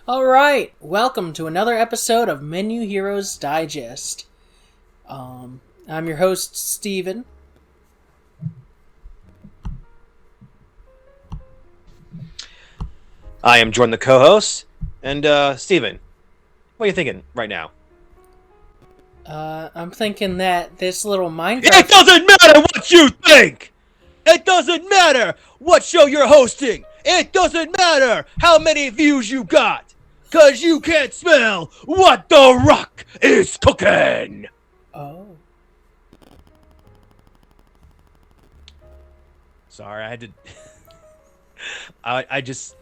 Alright, welcome to another episode of Menu Heroes Digest. I'm your host, Steven. I am Jordan, the co-host, and Steven, what are you thinking right now? I'm thinking that this little Minecraft... It doesn't matter what you think! It doesn't matter what show you're hosting! It doesn't matter how many views you got! Cause you can't smell what The Rock is cooking! Oh. Sorry, I had to... I just...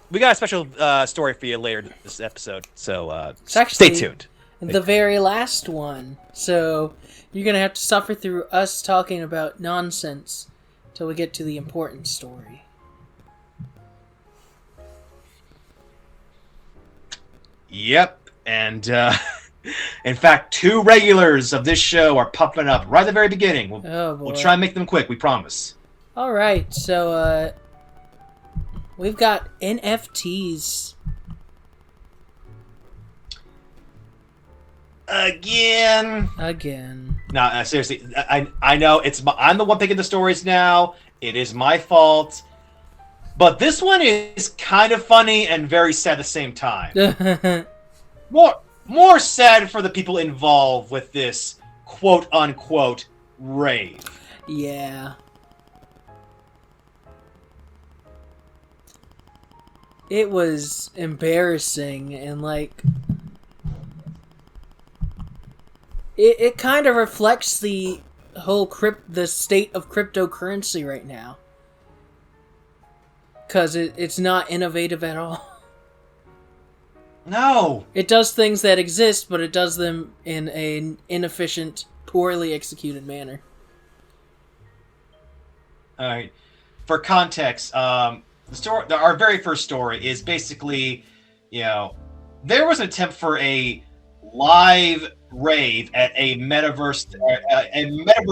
We got a special story for you later this episode, so stay tuned. The very last one. So you're going to have to suffer through us talking about nonsense till we get to the important story. Yep, and in fact, 2 regulars of this show are popping up right at the very beginning. We'll try and make them quick, we promise. Alright, so we've got NFTs. Again. No, seriously, I know I'm the one picking the stories now. It is my fault. But this one is kind of funny and very sad at the same time. More sad for the people involved with this quote-unquote rave. Yeah. It was embarrassing and it kind of reflects the whole the state of cryptocurrency right now. Because it's not innovative at all. No! It does things that exist, but it does them in an inefficient, poorly executed manner. Alright. For context, the story, our very first story is basically, there was an attempt for a live rave at a metaverse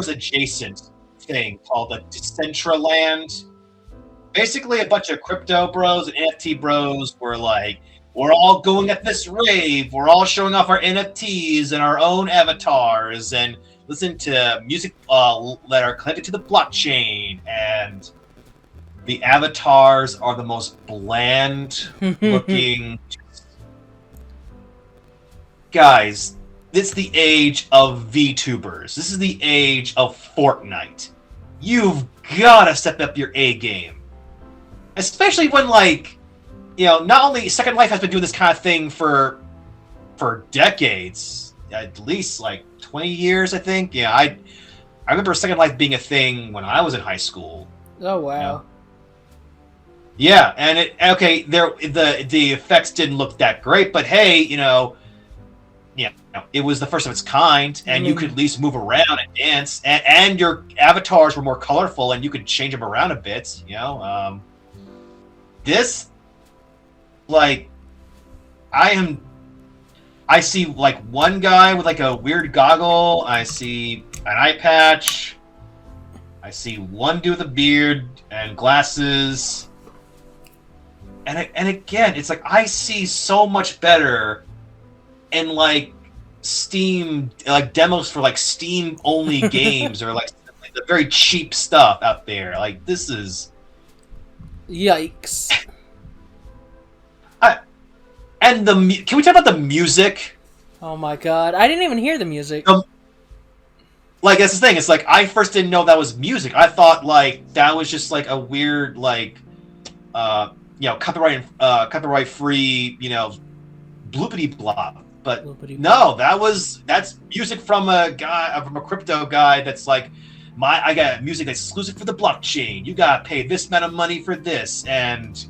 adjacent thing called the Decentraland. Basically, a bunch of crypto bros and NFT bros were like, we're all going at this rave. We're all showing off our NFTs and our own avatars and listen to music that are connected to the blockchain. And the avatars are the most bland looking. Guys, it's the age of VTubers. This is the age of Fortnite. You've got to step up your A game. Especially when, not only Second Life has been doing this kind of thing for decades, at least 20 years, I think. Yeah, I remember Second Life being a thing when I was in high school. Oh wow. Yeah, and the effects didn't look that great, but hey, it was the first of its kind, and you could at least move around and dance, and your avatars were more colorful, and you could change them around a bit. This, I see one guy with a weird goggle. I see an eye patch. I see one dude with a beard and glasses. And again, it's I see so much better in Steam, demos for Steam only games or the very cheap stuff out there. This is yikes. And can we talk about the music? Oh my god, I didn't even hear the music. That's the thing. It's I first didn't know that was music. I thought that was just a weird copyright free bloopity blop. But no, that's music from a crypto guy that's I got music that's exclusive for the blockchain. You gotta pay this amount of money for this, and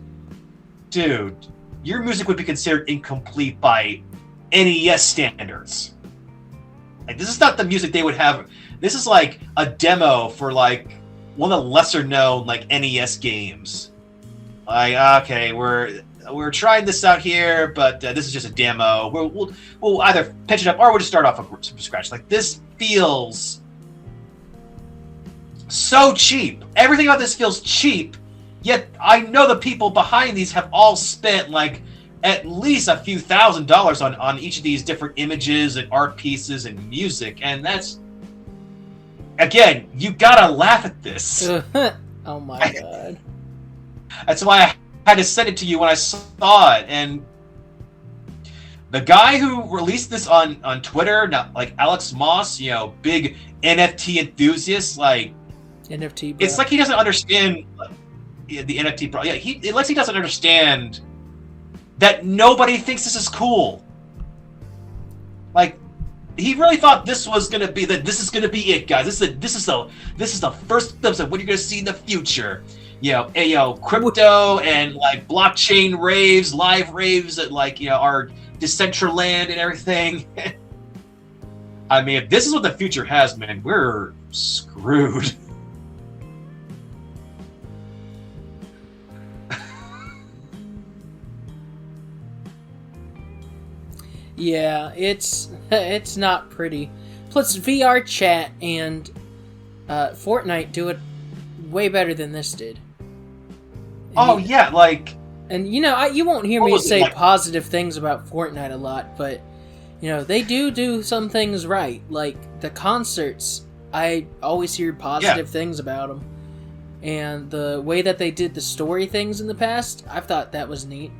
dude, your music would be considered incomplete by NES standards. This is not the music they would have. This is a demo for one of the lesser known NES games. Okay, we're trying this out here, but this is just a demo. We'll either pitch it up or we'll just start off from scratch. This feels so cheap. Everything about this feels cheap, yet I know the people behind these have all spent at least a few $1,000s on each of these different images and art pieces and music, and that's, again, you gotta laugh at this. Oh my god. That's why I had to send it to you when I saw it. And the guy who released this on Twitter, like Alex Moss, big NFT enthusiast, like NFT, bro. It's like he doesn't understand the NFT, bro. Yeah, it looks he doesn't understand that nobody thinks this is cool. Like, he really thought this was gonna be this is gonna be it, guys. This is the first glimpse of what you're gonna see in the future. Crypto and like blockchain raves, live raves at our Decentraland and everything. I mean, if this is what the future has, man, we're screwed. Yeah, it's not pretty. Plus, VR chat and Fortnite do it way better than this did. Oh yeah, like, and you won't hear me say positive things about Fortnite a lot, but they do some things right. Like the concerts, I always hear positive things about them, and the way that they did the story things in the past, I thought that was neat.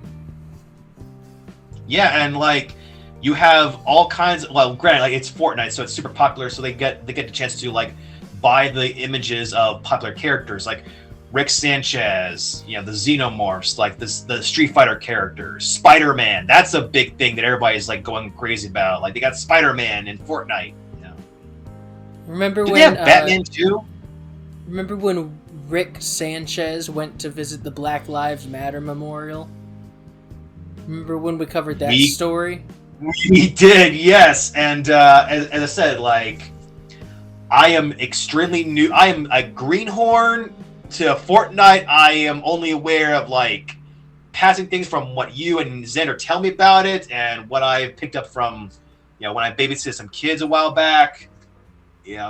Yeah, and like you have all kinds of, well, granted, like it's Fortnite, so it's super popular, so they get the chance to like buy the images of popular characters like Rick Sanchez, the Xenomorphs, like the Street Fighter characters, Spider-Man. That's a big thing that everybody's like going crazy about. Like they got Spider-Man in Fortnite. Remember Did when they have Batman too? Remember when Rick Sanchez went to visit the Black Lives Matter memorial? Remember when we covered that story? We did, yes. And as I said, like, I am extremely new. I am a greenhorn to Fortnite. I am only aware of like passing things from what you and Xander tell me about it, and what I picked up from when I babysitted some kids a while back.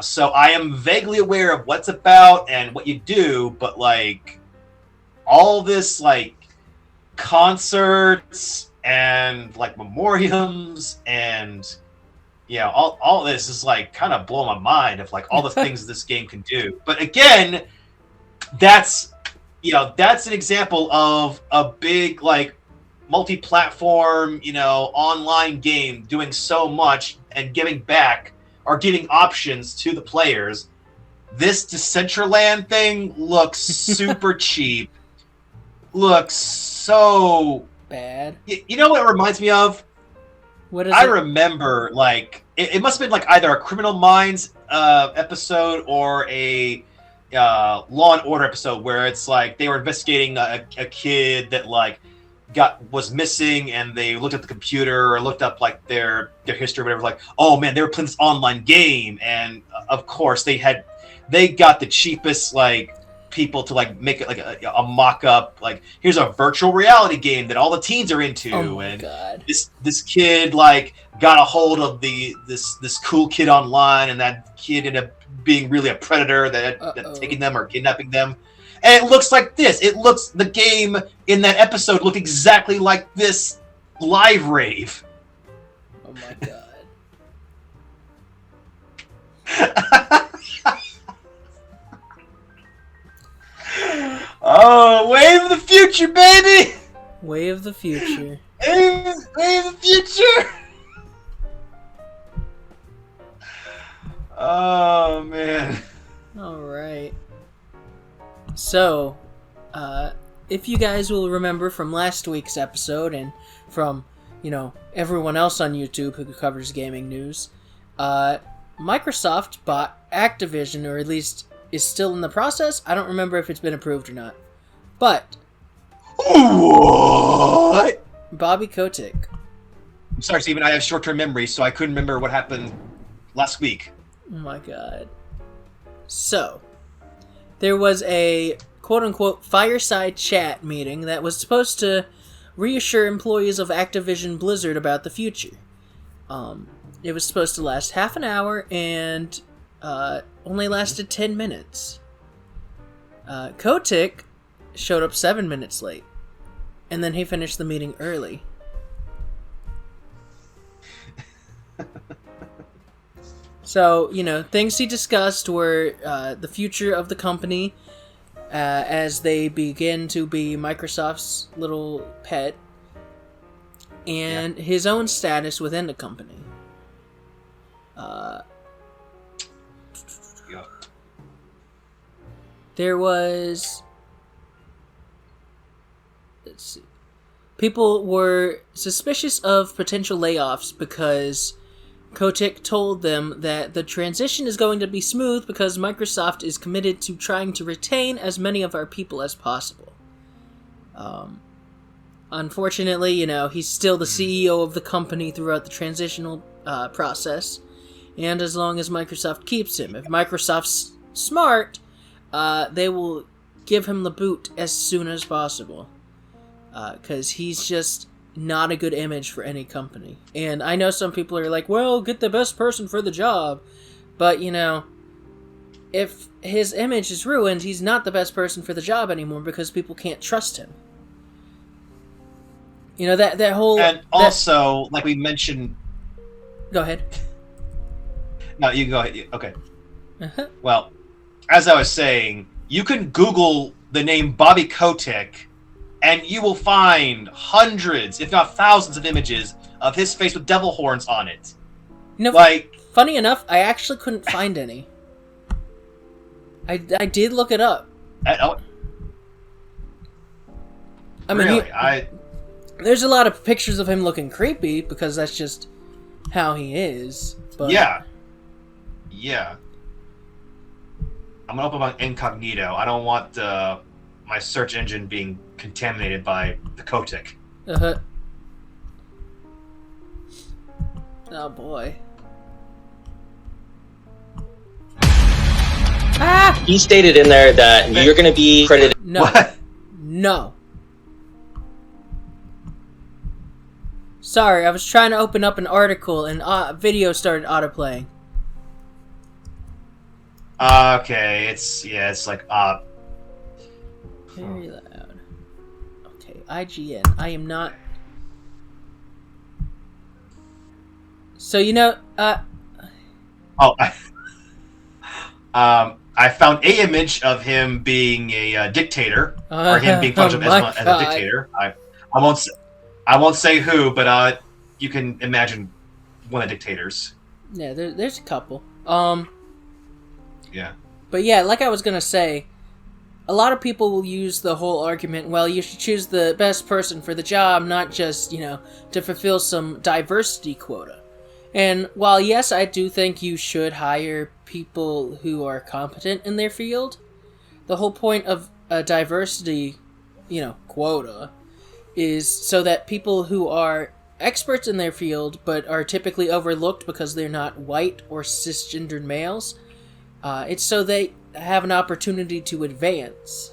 So I am vaguely aware of what's about and what you do, but like all this like concerts and like memoriams and all this is like kind of blowing my mind of like all the things this game can do. But again, that's an example of a big like multi-platform online game doing so much and giving back or giving options to the players. This Decentraland thing looks super cheap. Looks so bad. You know what it reminds me of? What is I remember like it must have been like either a Criminal Minds episode or a Law and Order episode where it's like they were investigating a kid that like was missing, and they looked at the computer or looked up like their history or whatever, like, oh man, they were playing this online game, and of course they got the cheapest like people to like make it like a mock-up, like here's a virtual reality game that all the teens are into. Oh my and God. this kid like got a hold of this cool kid online, and that kid ended up being really a predator that taking them or kidnapping them. And it looks like this. The game in that episode looked exactly like this live rave. Oh my God. Oh, wave of the future, baby! Way of the future. Wave of the future! Oh, man. Alright. So, if you guys will remember from last week's episode and from, everyone else on YouTube who covers gaming news, Microsoft bought Activision, or at least is still in the process. I don't remember if it's been approved or not. But... What? Bobby Kotick. I'm sorry, Steven, I have short-term memory, so I couldn't remember what happened last week. Oh my God. So, there was a quote-unquote fireside chat meeting that was supposed to reassure employees of Activision Blizzard about the future. It was supposed to last half an hour and only lasted 10 minutes. Kotick showed up 7 minutes late, and then he finished the meeting early. So, things he discussed were the future of the company as they begin to be Microsoft's little pet, and his own status within the company. There was... Let's see. People were suspicious of potential layoffs because Kotick told them that the transition is going to be smooth because Microsoft is committed to trying to retain as many of our people as possible. Unfortunately, he's still the CEO of the company throughout the transitional process, and as long as Microsoft keeps him. If Microsoft's smart, they will give him the boot as soon as possible. Because he's just not a good image for any company. And I know some people are like, well, get the best person for the job. But, if his image is ruined, he's not the best person for the job anymore because people can't trust him. That whole... And also, like we mentioned... Go ahead. No, you can go ahead. Okay. Uh-huh. Well, as I was saying, you can Google the name Bobby Kotick, and you will find hundreds, if not thousands, of images of his face with devil horns on it. Funny enough, I actually couldn't find any. I did look it up. There's a lot of pictures of him looking creepy because that's just how he is. But yeah. I'm gonna open my incognito. I don't want my search engine being contaminated by the Kotick. Uh-huh. Oh boy. Ah! He stated in there that you're going to be credited. No. What? No. Sorry, I was trying to open up an article and video started autoplaying. Okay, it's like Very loud. Okay, IGN. I am not... So, I found a image of him being a dictator, or him being punched up as a dictator. I won't say who, but you can imagine one of the dictators. Yeah, there's a couple. Yeah. But yeah, like I was gonna say, a lot of people will use the whole argument, well, you should choose the best person for the job, not just, to fulfill some diversity quota. And while, yes, I do think you should hire people who are competent in their field, the whole point of a diversity, quota is so that people who are experts in their field but are typically overlooked because they're not white or cisgendered males, it's so they have an opportunity to advance.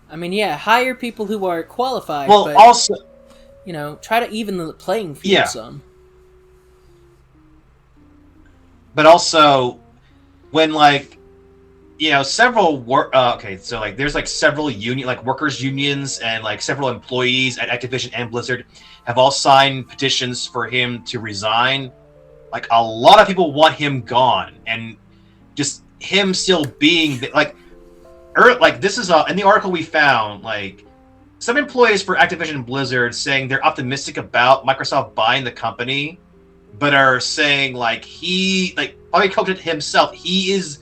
I mean, yeah, hire people who are qualified, but also... try to even the playing field some. But also, when, several there's, several workers' unions and, several employees at Activision and Blizzard have all signed petitions for him to resign. A lot of people want him gone, and just him still being, this is in the article we found, some employees for Activision and Blizzard saying they're optimistic about Microsoft buying the company, but are saying Bobby Kotick himself, he is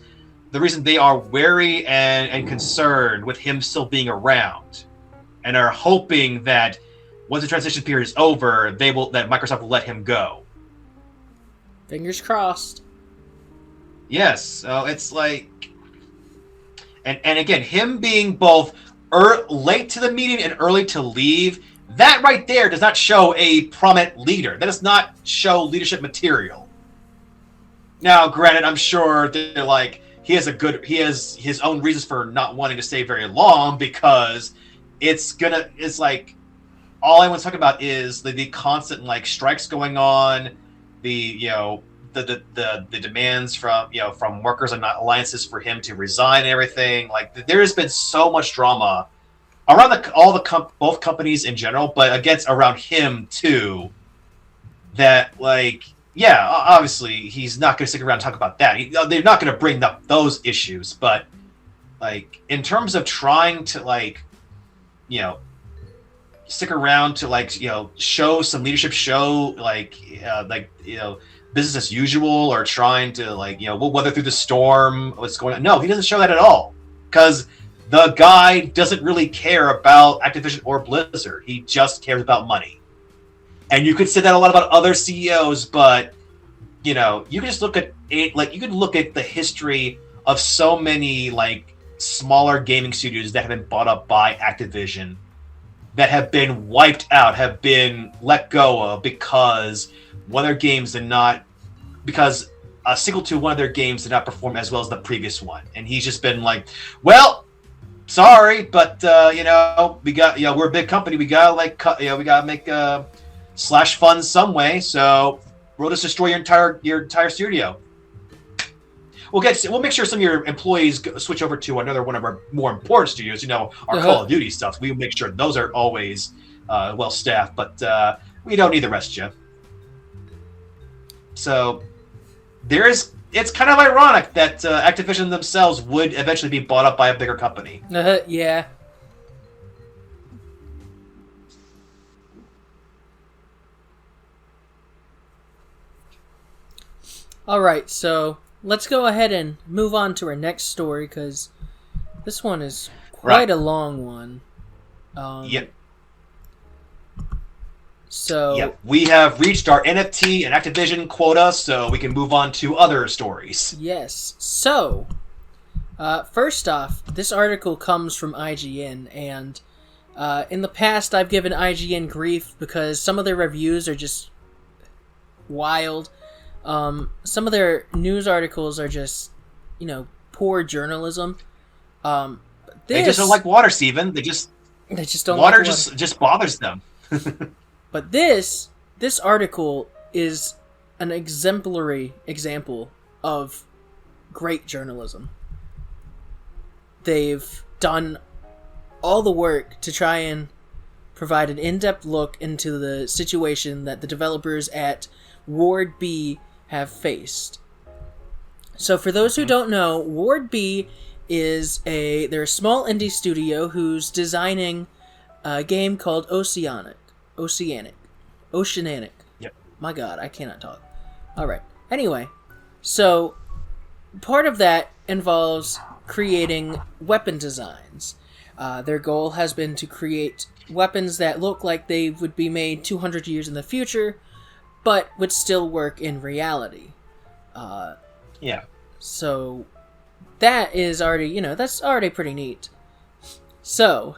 the reason they are wary and concerned with him still being around, and are hoping that once the transition period is over, that Microsoft will let him go. Fingers crossed. Yes, so it's and again, him being both late to the meeting and early to leave, that right there does not show a prominent leader. That does not show leadership material. Now, granted, I'm sure that he has his own reasons for not wanting to stay very long, because it's all anyone's talking about is the constant strikes going on, the demands from workers and not alliances for him to resign and everything. There has been so much drama around both companies in general, but around him too, that, like, yeah, obviously he's not going to stick around and talk about that. They're not going to bring up those issues, but like in terms of trying to like, stick around to like show some leadership, show like business as usual, or trying to like we'll weather through the storm. What's going on? No, he doesn't show that at all because the guy doesn't really care about Activision or Blizzard. He just cares about money. And you could say that a lot about other CEOs, but you can just look at it. Like you could look at the history of so many like smaller gaming studios that have been bought up by Activision, that have been wiped out, have been let go of because because a sequel to one of their games did not perform as well as the previous one, and he's just been like, well, sorry, but we got we're a big company, we gotta like cut, we gotta make slash funds some way, so we'll just destroy your entire studio. We'll make sure some of your employees switch over to another one of our more important studios. Our Call of Duty stuff. We'll make sure those are always well staffed, but we don't need the rest of you. So it's kind of ironic that Activision themselves would eventually be bought up by a bigger company. Yeah. All right, so let's go ahead and move on to our next story, because this one is quite a long one. Yep. So yep, we have reached our NFT and Activision quota, so we can move on to other stories. Yes. So, first off, this article comes from IGN, and in the past I've given IGN grief because some of their reviews are just wild. Some of their news articles are just, poor journalism. They just don't like water, Steven. They just don't water. Water just bothers them. But this article is an exemplary example of great journalism. They've done all the work to try and provide an in-depth look into the situation that the developers at Ward B have faced. So for those who don't know, Ward B they're a small indie studio who's designing a game called Oceanic. Yep. My god, I cannot talk. Alright. Anyway, so part of that involves creating weapon designs. Their goal has been to create weapons that look like they would be made 200 years in the future, but would still work in reality. Yeah. So that is already, that's already pretty neat. So,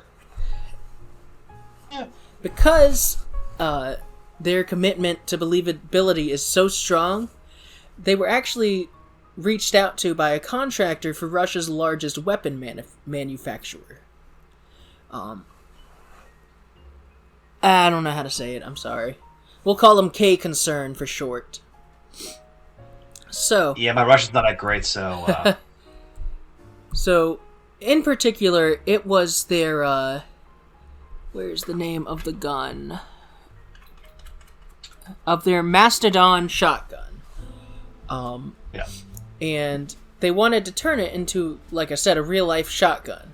yeah. Because their commitment to believability is so strong, they were actually reached out to by a contractor for Russia's largest weapon manufacturer. I don't know how to say it, I'm sorry. We'll call them K-Concern for short. So... Yeah, my Russian's not that great, so... So, in particular, it was their, where's the name of the gun? Of their Mastodon shotgun. Yeah. And they wanted to turn it into, like I said, a real-life shotgun.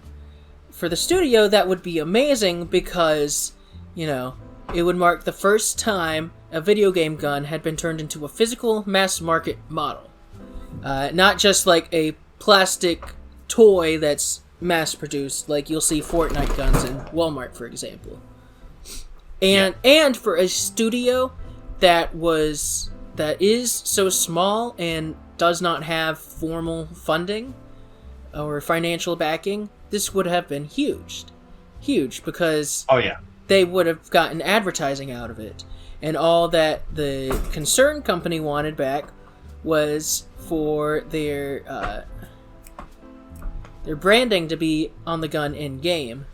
For the studio, that would be amazing because, it would mark the first time a video game gun had been turned into a physical mass-market model. Not just like a plastic toy that's mass-produced, like you'll see Fortnite guns in Walmart, for example. And for a studio that is so small and does not have formal funding or financial backing, this would have been huge because they would have gotten advertising out of it, and all that the Concern company wanted back was for their branding to be on the gun in game.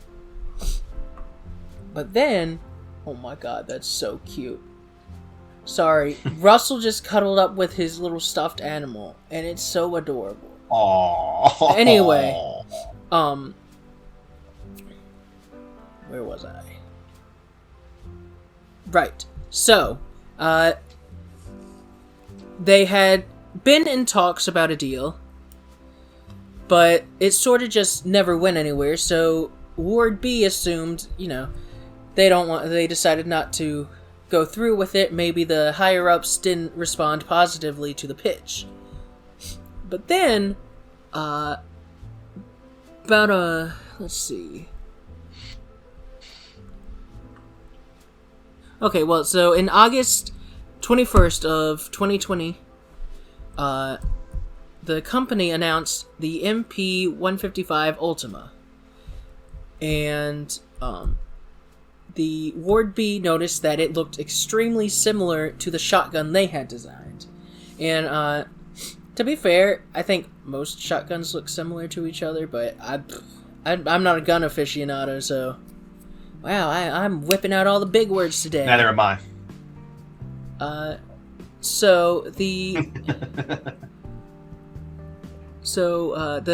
But then, oh my god, that's so cute. Sorry, Russell just cuddled up with his little stuffed animal, and it's so adorable. Aww. Anyway, where was I? Right. So, they had been in talks about a deal, but it sort of just never went anywhere, so Ward B assumed, they decided not to go through with it. Maybe the higher-ups didn't respond positively to the pitch. But then, let's see. Okay, well, so in August 21st of 2020, the company announced the MP155 Ultima. And, the Ward B noticed that it looked extremely similar to the shotgun they had designed. And, to be fair, I think most shotguns look similar to each other, but I'm not a gun aficionado, so... Wow, I'm whipping out all the big words today. Neither am I. So the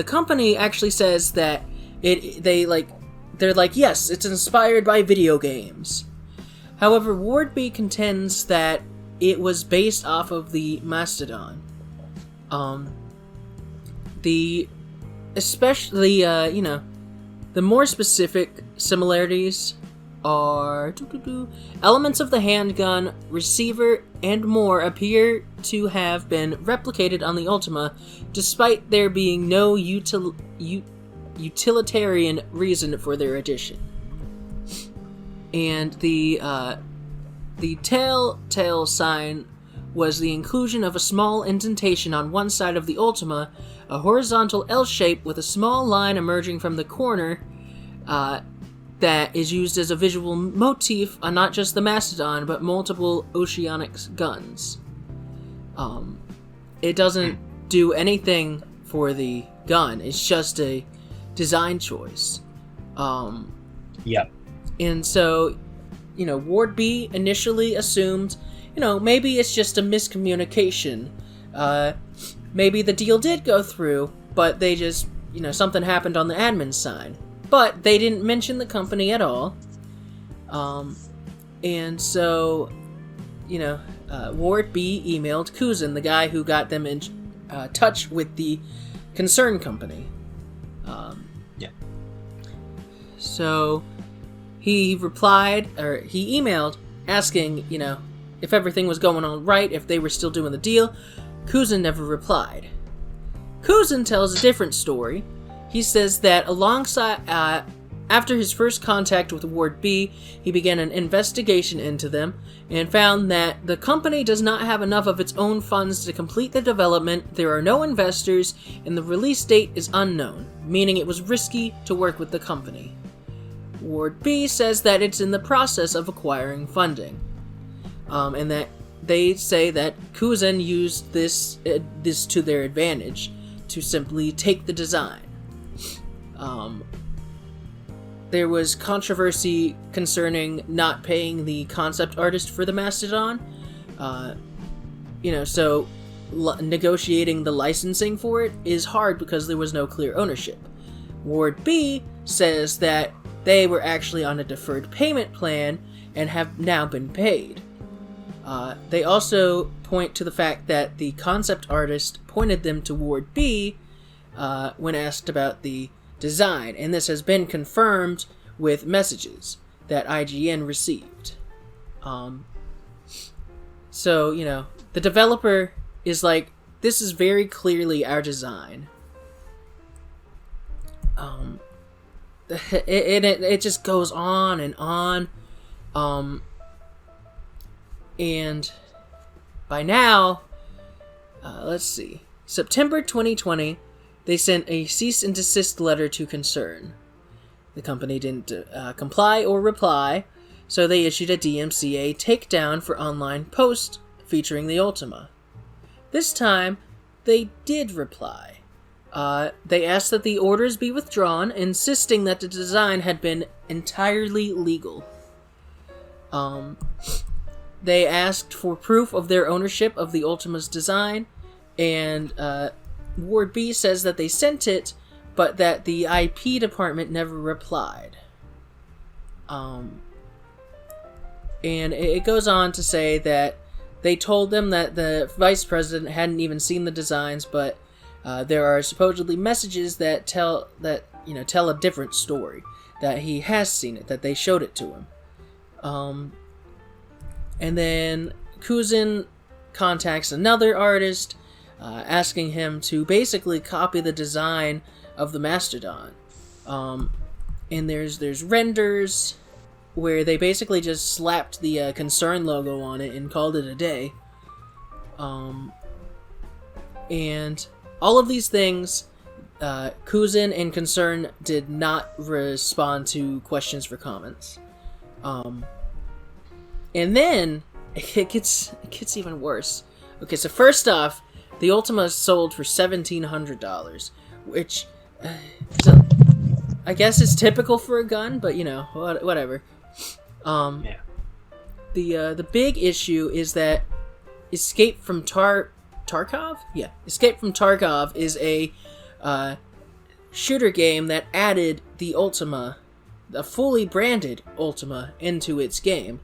company actually says that they're like, yes, it's inspired by video games. However, Ward B contends that it was based off of the Mastodon. The more specific similarities are elements of the handgun, receiver, and more appear to have been replicated on the Ultima, despite there being no utilitarian reason for their addition. And the telltale sign was the inclusion of a small indentation on one side of the Ultima, a horizontal L shape with a small line emerging from the corner that is used as a visual motif on not just the Mastodon, but multiple Oceanic guns. It doesn't do anything for the gun, it's just a design choice. Yeah. And so, Ward B initially assumed, maybe it's just a miscommunication. Maybe the deal did go through, but they just, something happened on the admin side. But they didn't mention the company at all. And so, Ward B emailed Kuzin, the guy who got them in touch with the concerned company. Yeah. So he replied, or he emailed, asking, if everything was going on right, if they were still doing the deal. Kuzin never replied. Kuzin tells a different story. He says that after his first contact with Ward B, he began an investigation into them and found that the company does not have enough of its own funds to complete the development, there are no investors, and the release date is unknown, meaning it was risky to work with the company. Ward B says that it's in the process of acquiring funding, and that they say that Kuzin used this to their advantage to simply take the design. There was controversy concerning not paying the concept artist for the Mastodon. So negotiating the licensing for it is hard because there was no clear ownership. Ward B says that they were actually on a deferred payment plan and have now been paid. They also point to the fact that the concept artist pointed them to Ward B when asked about the design, and this has been confirmed with messages that IGN received. So, the developer is like, this is very clearly our design. It just goes on and on. And by now, let's see, September 2020, they sent a cease and desist letter to Concern. The company didn't comply or reply, so they issued a DMCA takedown for online posts featuring the Ultima. This time, they did reply. They asked that the orders be withdrawn, insisting that the design had been entirely legal. They asked for proof of their ownership of the Ultima's design, and Ward B says that they sent it, but that the IP department never replied. And it goes on to say that they told them that the vice president hadn't even seen the designs, but there are supposedly messages that tell a different story, that he has seen it, that they showed it to him. And then Kuzin contacts another artist, asking him to basically copy the design of the Mastodon. And there's renders where they basically just slapped the Concern logo on it and called it a day. And all of these things, Kuzin and Concern did not respond to questions for comments. And then it gets even worse. Okay, so first off, the Ultima sold for $1,700, which I guess is typical for a gun, but whatever. Yeah. The big issue is that Escape from Tarkov? Yeah, Escape from Tarkov is a shooter game that added the Ultima, a fully branded Ultima, into its game,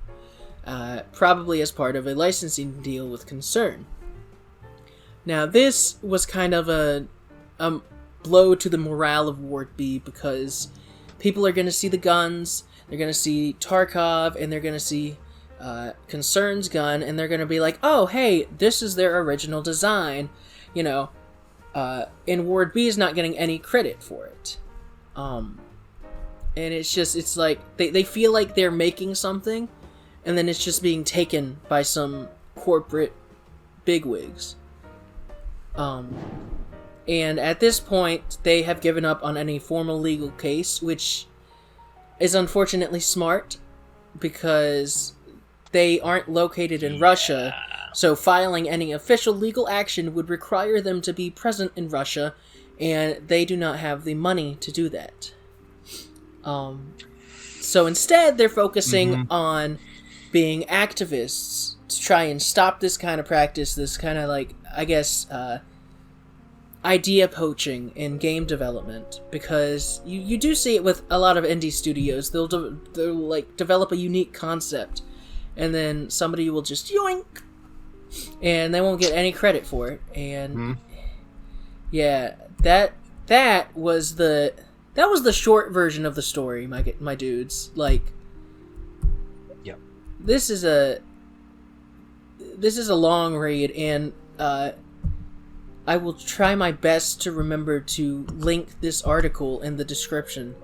probably as part of a licensing deal with Concern. Now, this was kind of a blow to the morale of Ward B, because people are going to see the guns, they're going to see Tarkov, and they're going to see Concern's gun, and they're going to be like, oh, hey, this is their original design, and Ward B is not getting any credit for it. And it's like, they feel like they're making something, and then it's just being taken by some corporate bigwigs. And at this point, they have given up on any formal legal case, which is unfortunately smart, because they aren't located in Russia, so filing any official legal action would require them to be present in Russia, and they do not have the money to do that. So instead, they're focusing on being activists to try and stop this kind of practice, this kind of, like, I guess, idea poaching in game development, because you do see it with a lot of indie studios. They'll like develop a unique concept, and then somebody will just yoink, and they won't get any credit for it. And yeah, that was the short version of the story, my dudes. Like, yep. This is a long read, and I will try my best to remember to link this article in the description,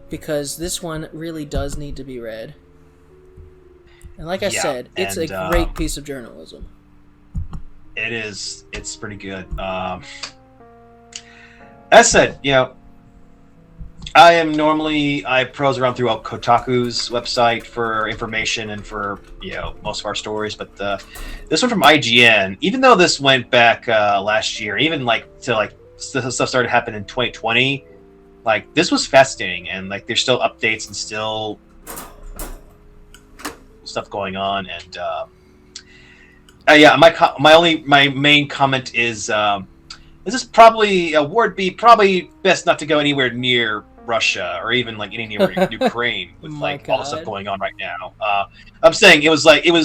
because this one really does need to be read. And like I said, it's a great piece of journalism. It is. It's pretty good. As I said, I prose around through Kotaku's website for information and for most of our stories, but this one from IGN, even though this went back last year, even stuff started happening in 2020, this was fascinating, and there's still updates and still stuff going on, and my main comment is this is probably Ward B, probably best not to go anywhere near Russia or even anywhere in Ukraine with all the stuff going on right now. I'm saying it was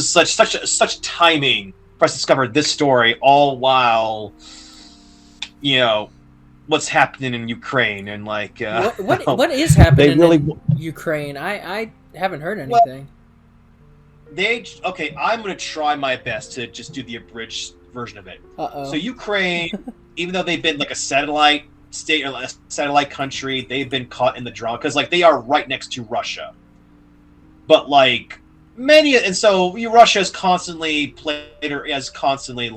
such timing for us to discover this story, all while what's happening in Ukraine and what is happening in Ukraine? I haven't heard anything. I'm going to try my best to just do the abridged version of it. Uh-oh. So Ukraine, even though they've been a satellite state or a satellite country, they've been caught in the drama because they are right next to Russia. But so Russia has constantly played or has constantly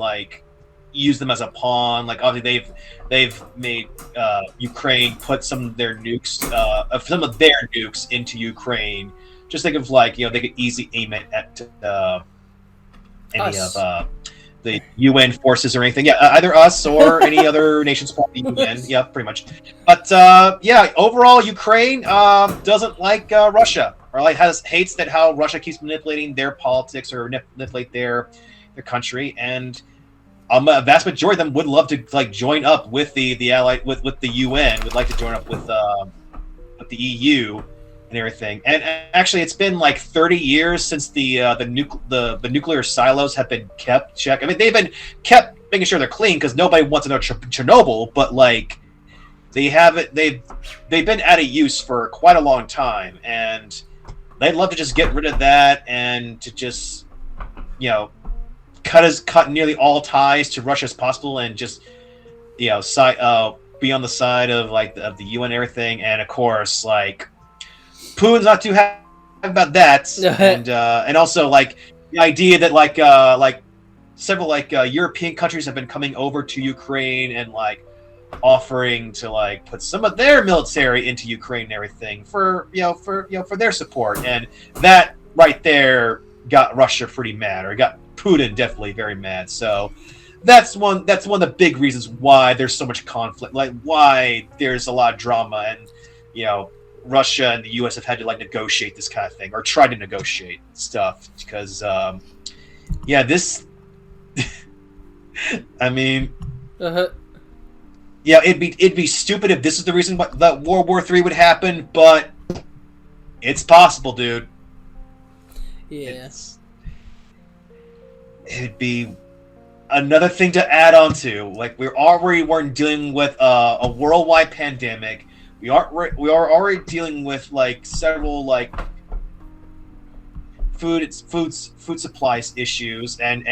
used them as a pawn. Obviously they've made Ukraine put some of their nukes into Ukraine. Just think of they could easily aim it at any of the UN forces or anything. Yeah, either us or any other nations part of the UN. Yeah, pretty much. But overall, Ukraine doesn't like Russia, or hates that how Russia keeps manipulating their politics or manipulate their country. And a vast majority of them would love to join up with the ally with the UN. Would like to join up with the EU. and everything. And actually, it's been like 30 years since the nuclear silos have been kept checked. I mean, they've been kept making sure they're clean because nobody wants to know Chernobyl, but like they've been out of use for quite a long time, and they'd love to just get rid of that and to just, you know, cut nearly all ties to Russia as possible, and just, you know, be on the side of like of the UN and everything. And of course, like, Putin's not too happy about that, and also like the idea that like several like European countries have been coming over to Ukraine and like offering to like put some of their military into Ukraine and everything for their support, and that right there got Russia pretty mad, or got Putin definitely very mad. So that's one of the big reasons why there's so much conflict, like why there's a lot of drama, and you know, Russia and the US have had to like negotiate this kind of thing, or try to negotiate stuff, because this I mean, yeah, it'd be stupid if this is the reason that World War III would happen, but it's possible, dude. Yeah. It'd be another thing to add on to. Like, we already weren't dealing with a worldwide pandemic. We are already dealing with like several like food supplies issues, and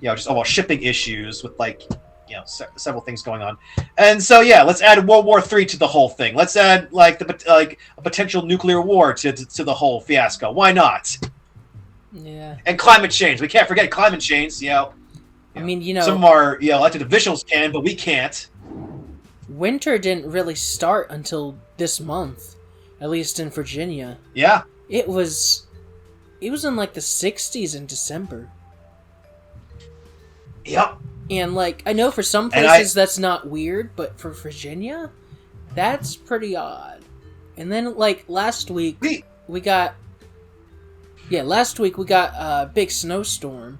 you know, just overall shipping issues with like, you know, several things going on. And so yeah, let's add World War III to the whole thing. Let's add like a potential nuclear war to the whole fiasco. Why not? Yeah. And climate change. We can't forget climate change. You know, I mean, you know, some of our elected officials can, but we can't. Winter didn't really start until this month, at least in Virginia. Yeah. It was in like the 60s in December. Yep. And like, I know for some places that's not weird, but for Virginia, that's pretty odd. And then like last week we got a big snowstorm,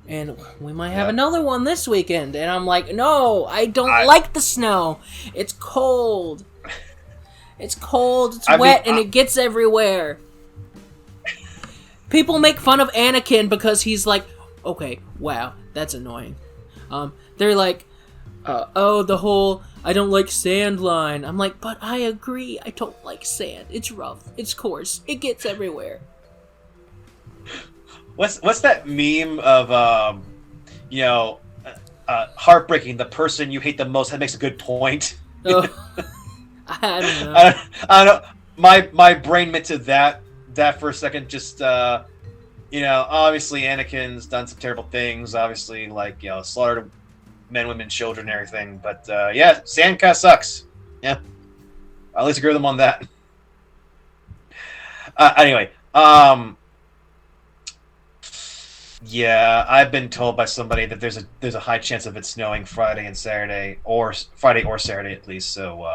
and we might have another one this weekend. And I'm like, no, I don't like the snow. It's cold. It's cold. It's wet, and it gets everywhere. People make fun of Anakin because he's like, okay, wow, that's annoying. They're like, the whole I don't like sand line. I'm like, but I agree, I don't like sand. It's rough, it's coarse, it gets everywhere. What's that meme of heartbreaking, the person you hate the most that makes a good point? Oh, I don't know. I don't. My brain went to that for a second. Just obviously Anakin's done some terrible things. Obviously, like, you know, slaughtered men, women, children, and everything. But sand kind of sucks. Yeah, I'll at least agree with them on that. Anyway, yeah, I've been told by somebody that there's a high chance of it snowing Friday and Saturday, or Friday or Saturday at least. So.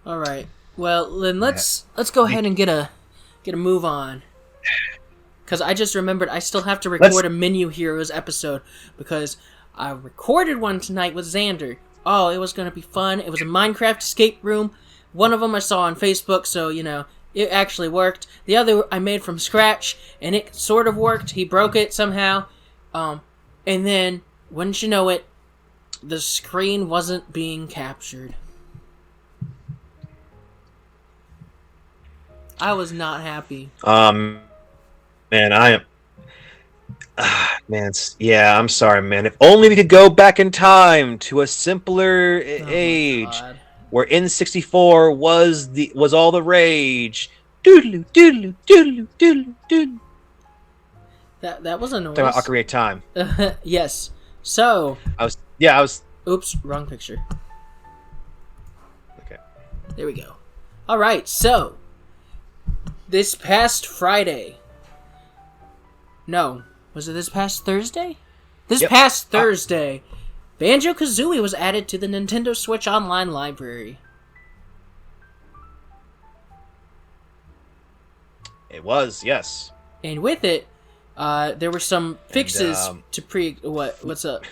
All right. Well, then let's go ahead and get a move on. Because I just remembered I still have to record a Menu Heroes episode, because I recorded one tonight with Xander. Oh, it was going to be fun. It was a Minecraft escape room. One of them I saw on Facebook, so, you know, it actually worked. The other I made from scratch, and it sort of worked. He broke it somehow. And then, wouldn't you know it, the screen wasn't being captured. I was not happy. Man, I am. I'm sorry, man. If only we could go back in time to a simpler age, where N64 was all the rage. Doodaloo, doodaloo, doodaloo, doodaloo, doodaloo. That was a noise. Talking about Ocarina of Time. Yes. So. I was. Oops, wrong picture. Okay. There we go. All right. So, this past Friday. No, was it this past Thursday? This past Thursday, Banjo-Kazooie was added to the Nintendo Switch Online library. It was, yes. And with it, there were some fixes to what's up?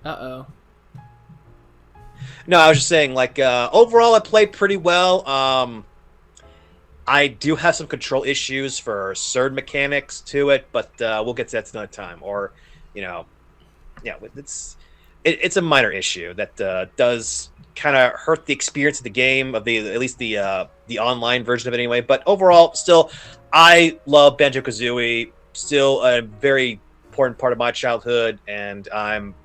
Uh-oh. No, I was just saying, like, overall, it played pretty well. I do have some control issues for certain mechanics to it, but we'll get to that another time. Or, yeah, it's a minor issue that does kind of hurt the experience of the game, of at least the online version of it anyway. But overall, still, I love Banjo-Kazooie. Still a very important part of my childhood, and I'm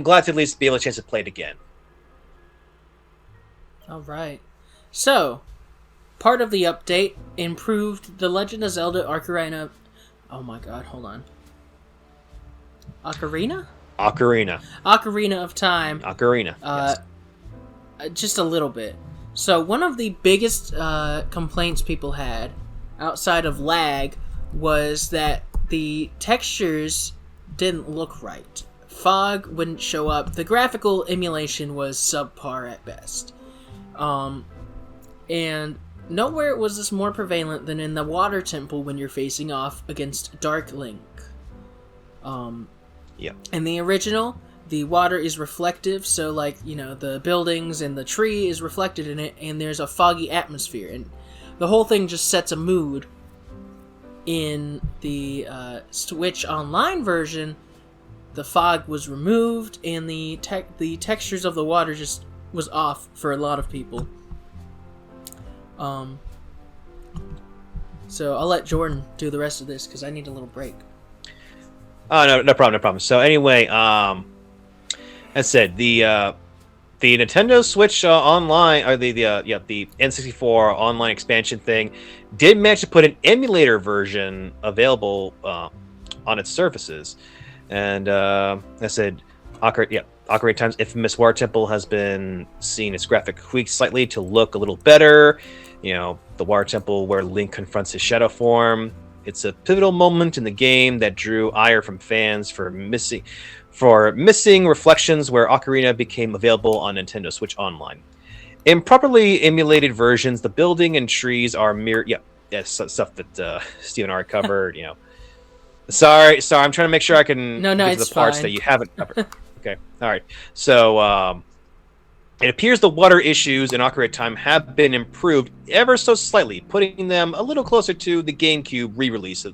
glad to at least be able to chance to play it again. All right. So, part of the update improved The Legend of Zelda Ocarina. Oh my god, hold on. Ocarina of Time. Ocarina. Yes. Just a little bit. So, one of the biggest complaints people had, outside of lag, was that the textures didn't look right. Fog wouldn't show up. The graphical emulation was subpar at best. And nowhere was this more prevalent than in the Water Temple when you're facing off against Dark Link. Yeah. In the original, the water is reflective, so like, the buildings and the tree is reflected in it, and there's a foggy atmosphere, and the whole thing just sets a mood. In the Switch Online version, the fog was removed, and the textures of the water just was off for a lot of people. So I'll let Jordan do the rest of this because I need a little break. Oh, no problem. So anyway, as I said, the Nintendo Switch Online, or the N64 Online expansion thing, did manage to put an emulator version available on its surfaces. And I said, Ocarina of Time's infamous Water Temple has been seeing its graphic tweaked slightly to look a little better. The Water Temple where Link confronts his shadow form. It's a pivotal moment in the game that drew ire from fans for missing reflections where Ocarina became available on Nintendo Switch Online. In properly emulated versions, the building and trees are stuff that Steve and I covered. Sorry, I'm trying to make sure I can get to the parts fine. that you haven't covered. Okay, all right. So it appears the water issues in Ocarina of Time have been improved ever so slightly, putting them a little closer to the GameCube re-release,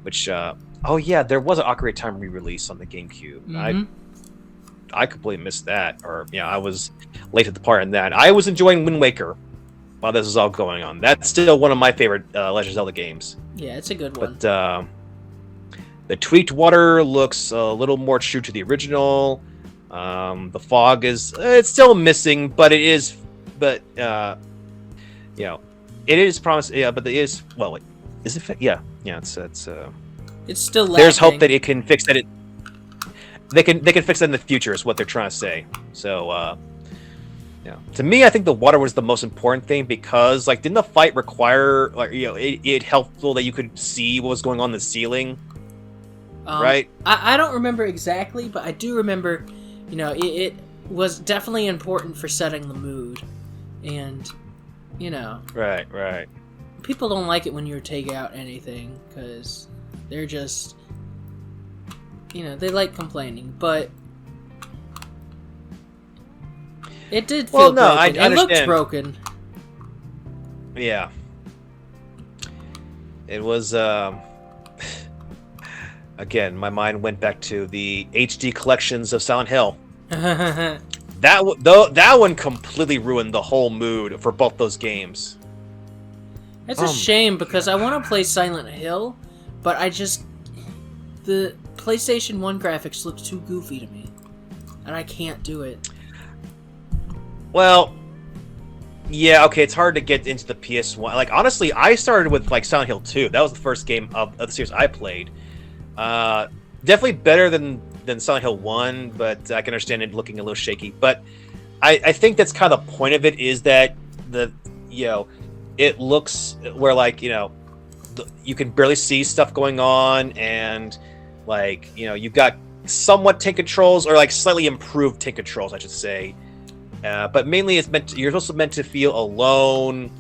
which. Oh yeah, there was an Ocarina of Time re-release on the GameCube. Mm-hmm. I completely missed that, or I was late to the party on that. I was enjoying Wind Waker while this was all going on. That's still one of my favorite Legend of Zelda games. Yeah, it's a good one. But the tweaked water looks a little more true to the original. The fog it's still missing, but it is. But it is promised. Yeah, but it is. Well, wait, is it? Yeah. It's. It's still lacking. There's hope that it can fix that. They can fix that in the future. Is what they're trying to say. So, to me, I think the water was the most important thing because, didn't the fight require it helpful that you could see what was going on in the ceiling, right? I don't remember exactly, but I do remember, it was definitely important for setting the mood, and Right. People don't like it when you take out anything because. They're just, they like complaining, but it did feel broken. I it looked broken. Yeah. It was, again, my mind went back to the HD collections of Silent Hill. That one completely ruined the whole mood for both those games. It's a shame because I want to play Silent Hill, but the PlayStation 1 graphics look too goofy to me, and I can't do it. Well, yeah, okay, it's hard to get into the PS1. Honestly, I started with, Silent Hill 2. That was the first game of the series I played. Definitely better than Silent Hill 1, but I can understand it looking a little shaky. But I think that's kind of the point of it, is that it looks where, you can barely see stuff going on, and you've got somewhat tank controls, or slightly improved tank controls, I should say. But mainly you're also meant to feel alone,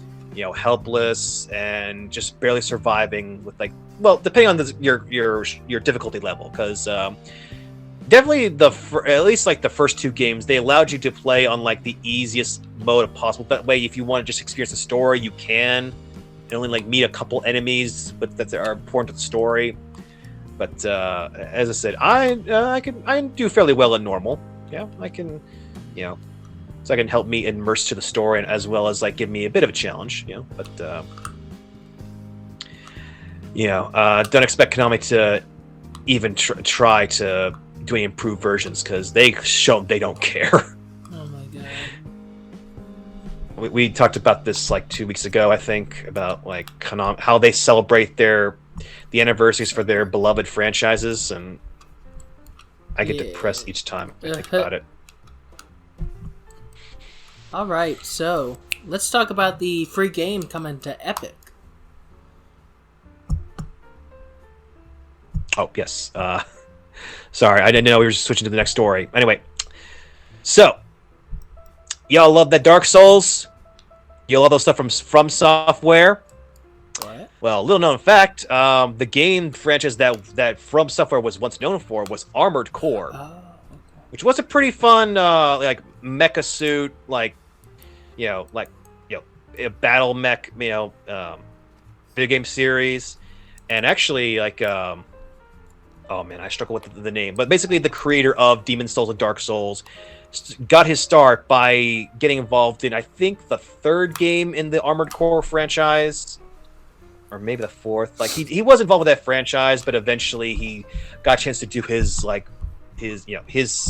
helpless, and just barely surviving with depending on your difficulty level, because definitely at least like the first two games, they allowed you to play on like the easiest mode possible. That way, if you want to just experience the story, you can, and only like meet a couple enemies, but that are important to the story. But as I said, I do fairly well in normal. Yeah, I can, so I can help me immerse to the story, and as well as like give me a bit of a challenge. But don't expect Konami to even try to do any improved versions, because they show they don't care. Oh my god. We talked about this like 2 weeks ago, I think, about like Konami, how they celebrate the anniversaries for their beloved franchises, and I get depressed each time I think about it. All right, so let's talk about the free game coming to Epic. Oh, yes. Sorry, I didn't know we were switching to the next story. Anyway, so y'all love that Dark Souls? You love those stuff from Software? What? Well, little known fact, the game franchise that From Software was once known for was Armored Core, which was a pretty fun like mecha suit, like a battle mech, video game series, and actually like oh man, I struggle with the name, but basically the creator of Demon's Souls and Dark Souls got his start by getting involved in, I think, the third game in the Armored Core franchise, or maybe the fourth. Like he was involved with that franchise, but eventually he got a chance to do his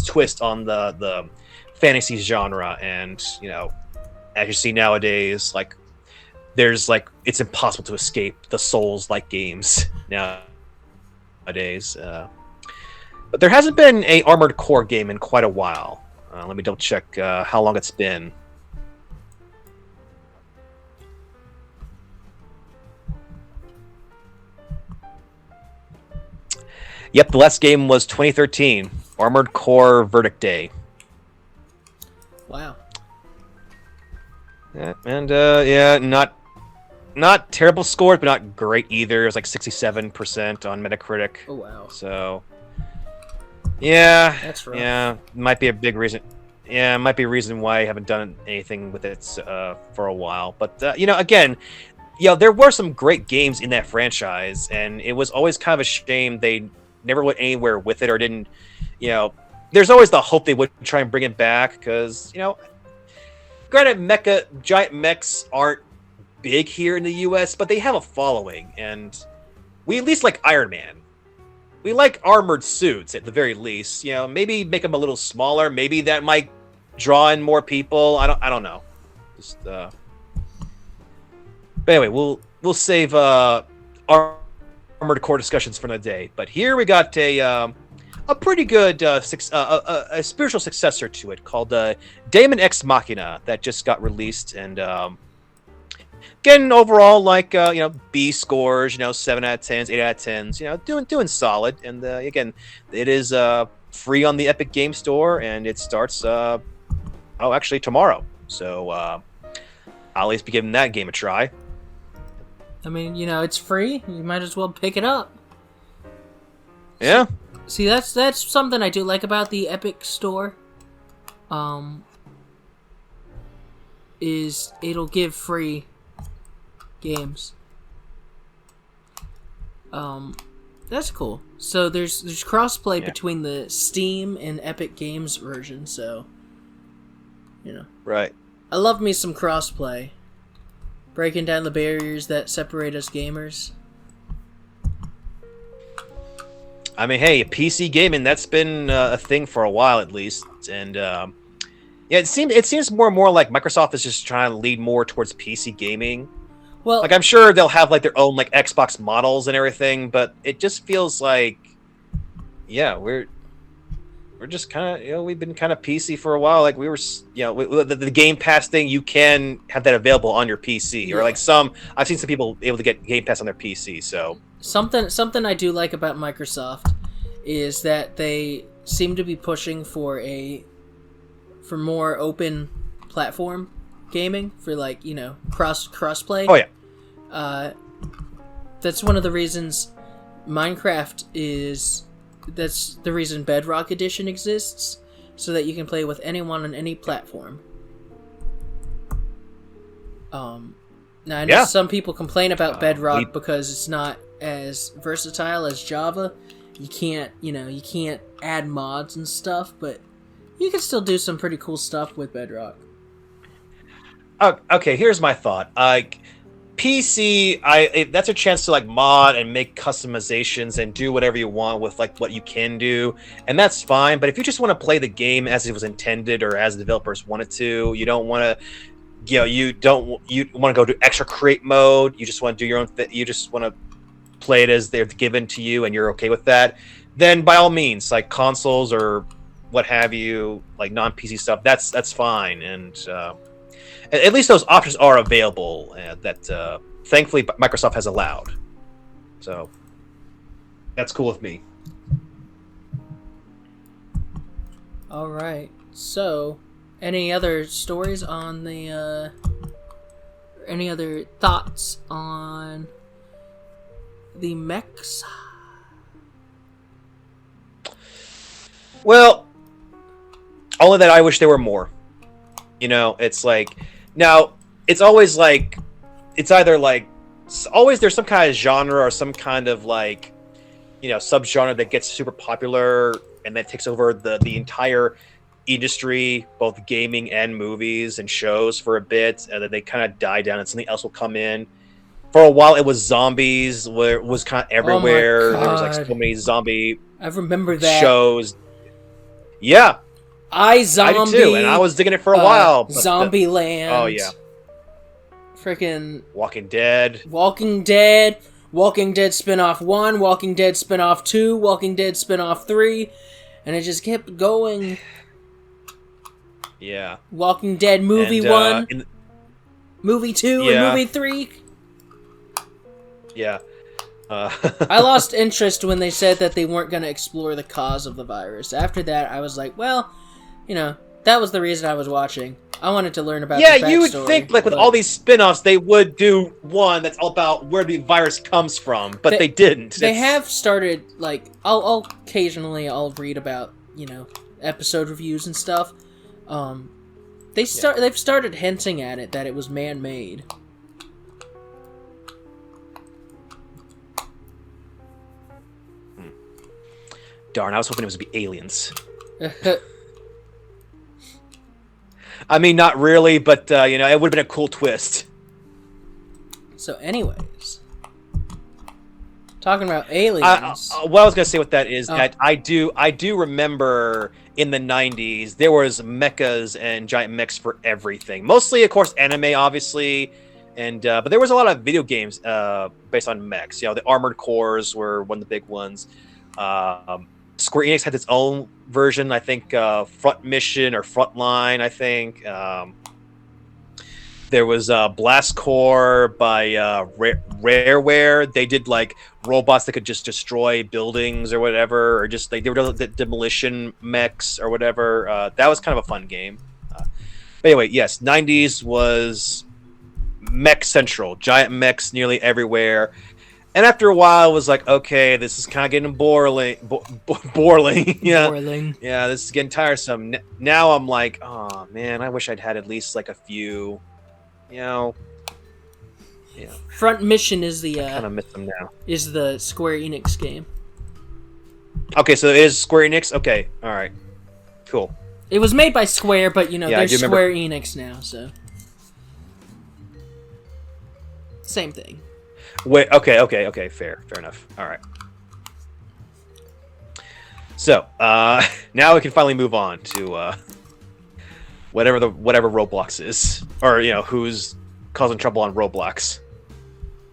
twist on the fantasy genre, and as you see nowadays, like there's like it's impossible to escape the Souls-like games nowadays. But there hasn't been a Armored Core game in quite a while. Let me double check how long it's been. Yep, the last game was 2013, Armored Core Verdict Day. Wow. Yeah, and not terrible scores, but not great either. It was like 67% on Metacritic. Oh wow. So yeah, That's rough. Yeah, might be a big reason. Yeah, it might be a reason why I haven't done anything with it for a while. But again, there were some great games in that franchise, and it was always kind of a shame they never went anywhere with it, or didn't. There's always the hope they would try and bring it back, because granted, giant mechs aren't big here in the U.S., but they have a following, and we at least like Iron Man. We like armored suits at the very least. Maybe make them a little smaller. Maybe that might draw in more people. I don't know. Just but anyway, we'll save Armored Core discussions for another day. But here we got a pretty good a spiritual successor to it called Daemon Ex Machina that just got released, and getting overall like B scores, 7 out of 10s, 8 out of 10s, doing solid. And again, it is free on the Epic Game Store, and it starts actually tomorrow. So I'll at least be giving that game a try. I mean, it's free. You might as well pick it up. Yeah. See, that's something I do like about the Epic Store. Is it'll give free games. That's cool. So there's crossplay between the Steam and Epic Games version, so Right. I love me some crossplay. Breaking down the barriers that separate us gamers. I mean, hey, PC gaming, that's been a thing for a while at least, and it seems more and more like Microsoft is just trying to lead more towards PC gaming. Well, like I'm sure they'll have like their own like Xbox models and everything, but it just feels like, we're just kind of we've been kind of PC for a while. Like we were, the Game Pass thing, you can have that available on your PC, or like I've seen some people able to get Game Pass on their PC. So something I do like about Microsoft is that they seem to be pushing for more open platform gaming, for like crossplay. Oh yeah. That's one of the reasons Minecraft is that's the reason Bedrock Edition exists, so that you can play with anyone on any platform. Now I know some people complain about Bedrock because it's not as versatile as Java. You can't add mods and stuff, but you can still do some pretty cool stuff with Bedrock. Okay, here's my thought. PC, that's a chance to like mod and make customizations and do whatever you want with like what you can do, and that's fine. But if you just want to play the game as it was intended or as the developers wanted to, you don't want to, you want to go to extra create mode. You just want to do your own thing. You just want to play it as they're given to you, and you're okay with that. Then by all means, like consoles or what have you, like non-PC stuff, that's fine. And at least those options are available that thankfully Microsoft has allowed. So that's cool with me. All right. So, any other stories on the? Any other thoughts on the mechs? Well, only that I wish there were more. It's like. Now, it's always like, it's either like, always there's some kind of genre or some kind of like, subgenre that gets super popular and then takes over the entire industry, both gaming and movies and shows for a bit, and then they kind of die down and something else will come in. For a while, it was zombies, where it was kind of everywhere. There was like so many zombie I remember that shows. Yeah. I did too, and I was digging it for a while. Zombieland. Oh yeah. Freaking Walking Dead. Walking Dead spinoff 1, Walking Dead spinoff 2, Walking Dead spinoff 3, and it just kept going. Yeah. Walking Dead movie 1, movie 2, and movie 3. Yeah. I lost interest when they said that they weren't going to explore the cause of the virus. After that, I was like, well, that was the reason I was watching. I wanted to learn about the backstory. You would think, like, with all these spin-offs, they would do one that's all about where the virus comes from, but they didn't. They have started, like, I'll occasionally read about, episode reviews and stuff. They've started hinting at it, that it was man-made. Darn, I was hoping it was to be aliens. I mean, not really, but, it would have been a cool twist. So, anyways. Talking about aliens. What I was going to say with that is that I do remember in the 90s, there was mechas and giant mechs for everything. Mostly, of course, anime, obviously. And but there was a lot of video games based on mechs. The Armored Cores were one of the big ones. Square Enix had its own version, I think, Front Mission or Frontline, I think. There was Blast Corps by Rareware. They did, like, robots that could just destroy buildings or whatever, or just, like, they were the demolition mechs or whatever. That was kind of a fun game. But anyway, yes, 90s was mech central. Giant mechs nearly everywhere. And after a while, it was like, okay, this is kind of getting boring. Yeah. Boring. Yeah, this is getting tiresome. Now I'm like, oh, man, I wish I'd had at least, like, a few, Yeah. Front Mission is the, I kind of miss them now. Is the Square Enix game. Okay, so it is Square Enix? Okay, alright. Cool. It was made by Square, but, they're Square remember... Enix now, so. Same thing. Wait, okay, fair enough. All right. So, now we can finally move on to whatever Roblox is, or who's causing trouble on Roblox.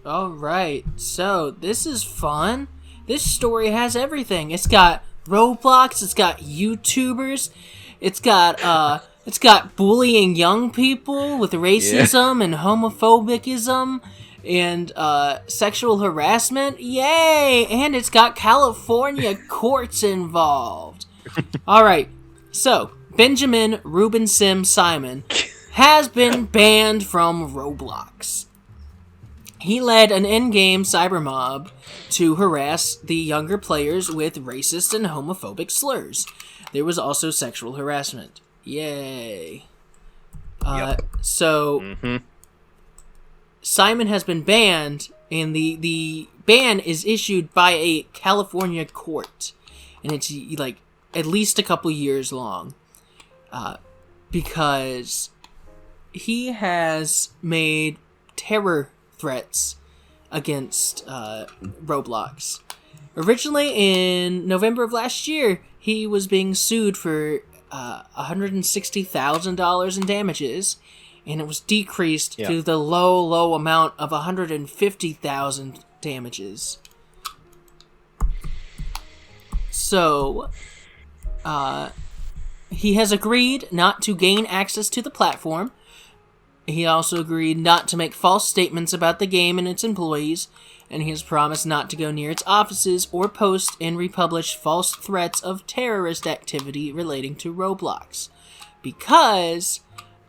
All right. So, this is fun. This story has everything. It's got Roblox, it's got YouTubers, it's got bullying young people with racism and homophobicism. And sexual harassment, yay! And it's got California courts involved. All right, so Benjamin Ruben Sim Simon has been banned from Roblox. He led an in-game cyber mob to harass the younger players with racist and homophobic slurs. There was also sexual harassment. Yay. So, Simon has been banned, and the ban is issued by a California court. And it's, like, at least a couple years long. Because he has made terror threats against Roblox. Originally, in November of last year, he was being sued for $160,000 in damages, and it was decreased to the low amount of $150,000 damages. So, he has agreed not to gain access to the platform. He also agreed not to make false statements about the game and its employees, and he has promised not to go near its offices or post and republish false threats of terrorist activity relating to Roblox. Because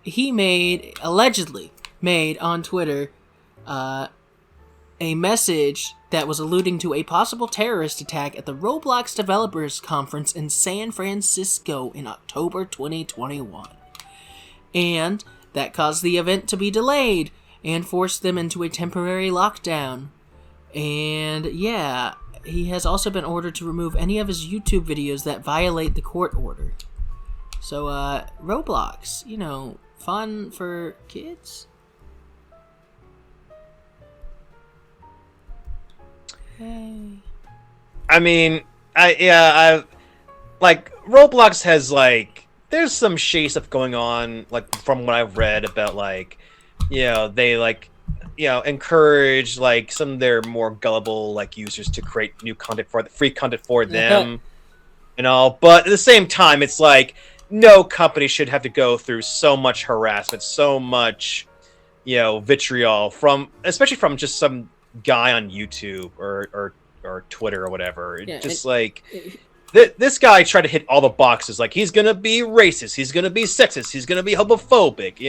he allegedly made on Twitter a message that was alluding to a possible terrorist attack at the Roblox Developers Conference in San Francisco in October 2021. And that caused the event to be delayed and forced them into a temporary lockdown. And yeah, he has also been ordered to remove any of his YouTube videos that violate the court order. So, Roblox, fun for kids? Hey. I mean, Roblox has, there's some shady stuff going on, from what I've read about, they, encourage, some of their more gullible, users to create new content free content for them and all. But at the same time, it's no company should have to go through so much harassment, so much, vitriol especially from just some guy on YouTube or Twitter or whatever. This guy tried to hit all the boxes. He's gonna be racist, he's gonna be sexist, he's gonna be homophobic.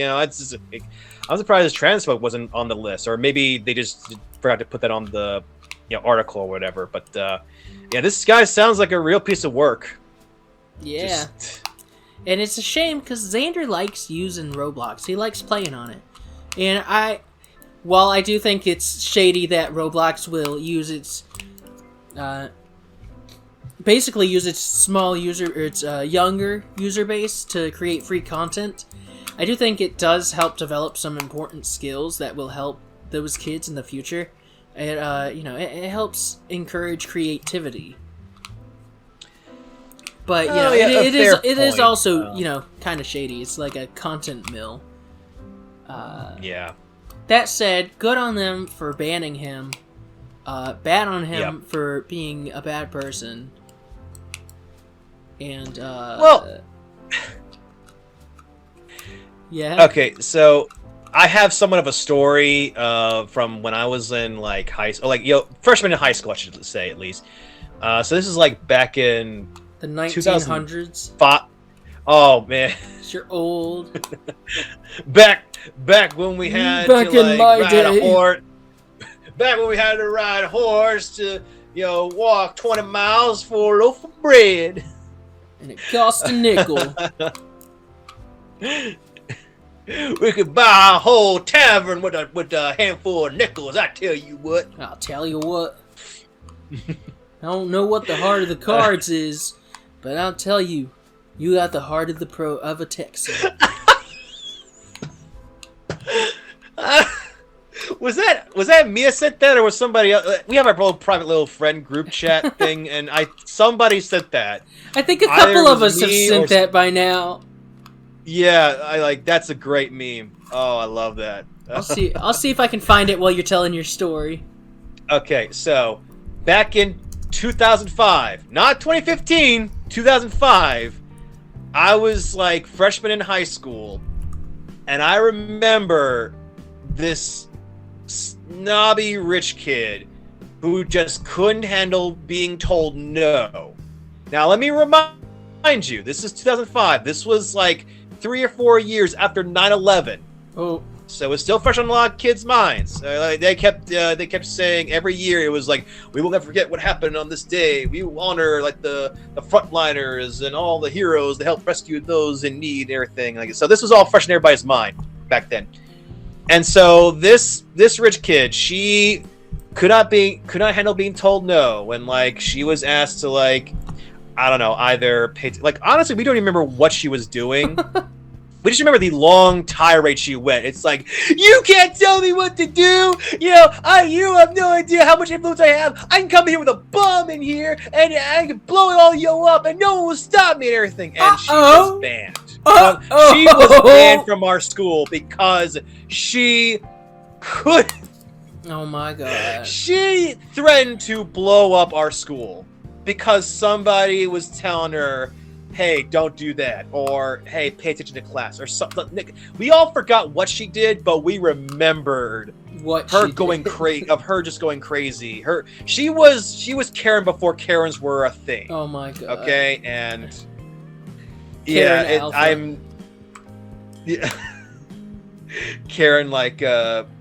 I'm surprised his transphobe wasn't on the list, or maybe they just forgot to put that on the article or whatever. But this guy sounds like a real piece of work. Yeah, and it's a shame because Xander likes using Roblox. He likes playing on it, and while I do think it's shady that Roblox will use its basically use its small its younger user base to create free content, I do think it does help develop some important skills that will help those kids in the future. It helps encourage creativity. But it is also kind of shady. It's like a content mill. That said, good on them for banning him. Bad on him for being a bad person. And yeah. Okay, so I have somewhat of a story from when I was in high school, freshman in high school, I should say, at least. So this is back in the 1900s. Oh man, you're old. back when we had to ride a horse. Back when we had to ride a horse to walk 20 miles for a loaf of bread. And it cost a nickel. We could buy a whole tavern with a handful of nickels. I tell you what. I'll tell you what. I don't know what the heart of the cards is, but I'll tell you, you got the heart of a Texan. Was that Mia said that, or was somebody else? We have our little private little friend group chat thing, and somebody said that. I think a couple of us have sent that by now. Yeah, that's a great meme. Oh, I love that. I'll see if I can find it while you're telling your story. Okay, so back in 2005, not 2015, 2005, I was freshman in high school, and I remember this snobby rich kid who just couldn't handle being told no. Now, let me remind you, this is 2005. This was 3 or 4 years after 9/11. Oh. so it's still fresh on a lot of kids' minds. They kept saying every year, it was like, we will never forget what happened on this day. We will honor like the frontliners and all the heroes that helped rescue those in need and everything. Like, so this was all fresh in everybody's mind back then. And so this rich kid, she could not handle being told no when like she was asked to like, I don't know, either pay like, honestly, we don't even remember what she was doing. We just remember the long tirade she went. It's like, you can't tell me what to do. You have no idea how much influence I have. I can come here with a bomb in here and I can blow it all you up and no one will stop me and everything. And she was banned. She was banned from our school because she could. Oh my god. She threatened to blow up our school because somebody was telling her, hey, don't do that, or hey, pay attention to class, or something. We all forgot what she did, but we remembered her going crazy. Of her just going crazy. She was Karen before Karens were a thing. Oh my god. Okay, and Karen like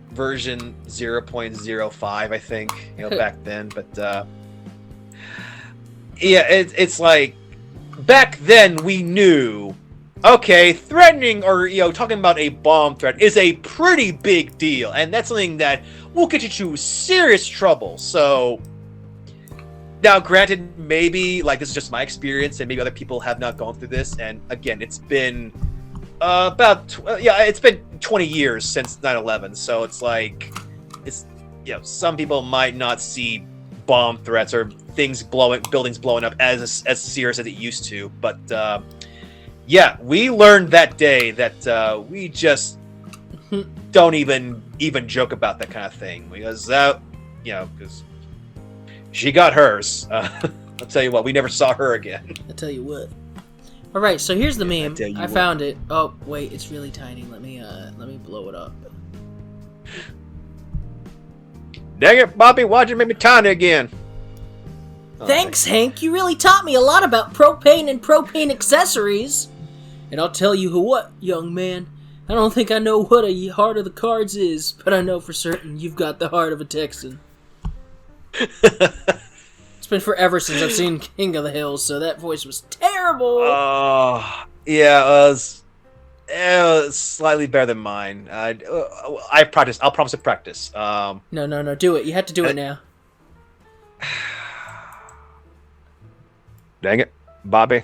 version 0.05, I think, back then. But it's like, back then we knew, okay, threatening or talking about a bomb threat is a pretty big deal, and that's something that will get you to serious trouble. So now, granted, maybe like this is just my experience, and maybe other people have not gone through this. And again, it's been it's been 20 years since 9/11, so it's like some people might not see bomb threats or buildings blowing up as serious as it used to, but we learned that day that we just don't even joke about that kind of thing, because because she got hers. I'll tell you what, we never saw her again. I'll tell you what. All right, so here's the meme. I found it. Oh wait, it's really tiny. Let me blow it up. Dang it, Bobby, why'd you make me tiny again? Thanks, Hank. You really taught me a lot about propane and propane accessories. And I'll tell you what, young man. I don't think I know what a heart of the cards is, but I know for certain you've got the heart of a Texan. It's been forever since I've seen King of the Hills, so that voice was terrible. Yeah, it was slightly better than mine. I practice. I'll promise to practice. No, do it. You have to do it now. Dang it, Bobby.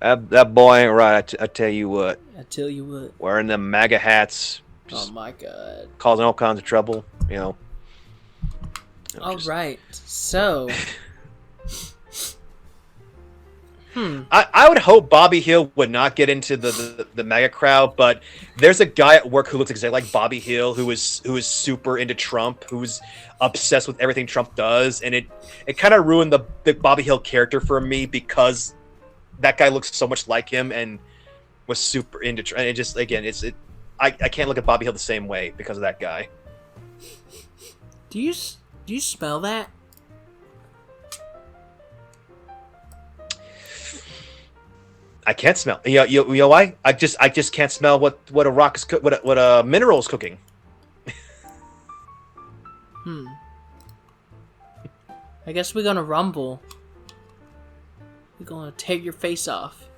That boy ain't right. I tell you what. Wearing them MAGA hats. Oh my god. Causing all kinds of trouble, Alright, so... I would hope Bobby Hill would not get into the MAGA crowd, but there's a guy at work who looks exactly like Bobby Hill, who is super into Trump, who's obsessed with everything Trump does, and it kind of ruined the Bobby Hill character for me, because that guy looks so much like him and was super into Trump. And it just, again, I can't look at Bobby Hill the same way because of that guy. Do you smell that? I can't smell. You know why? I just can't smell what a rock is what a mineral is cooking. I guess we're gonna rumble. We're gonna tear your face off.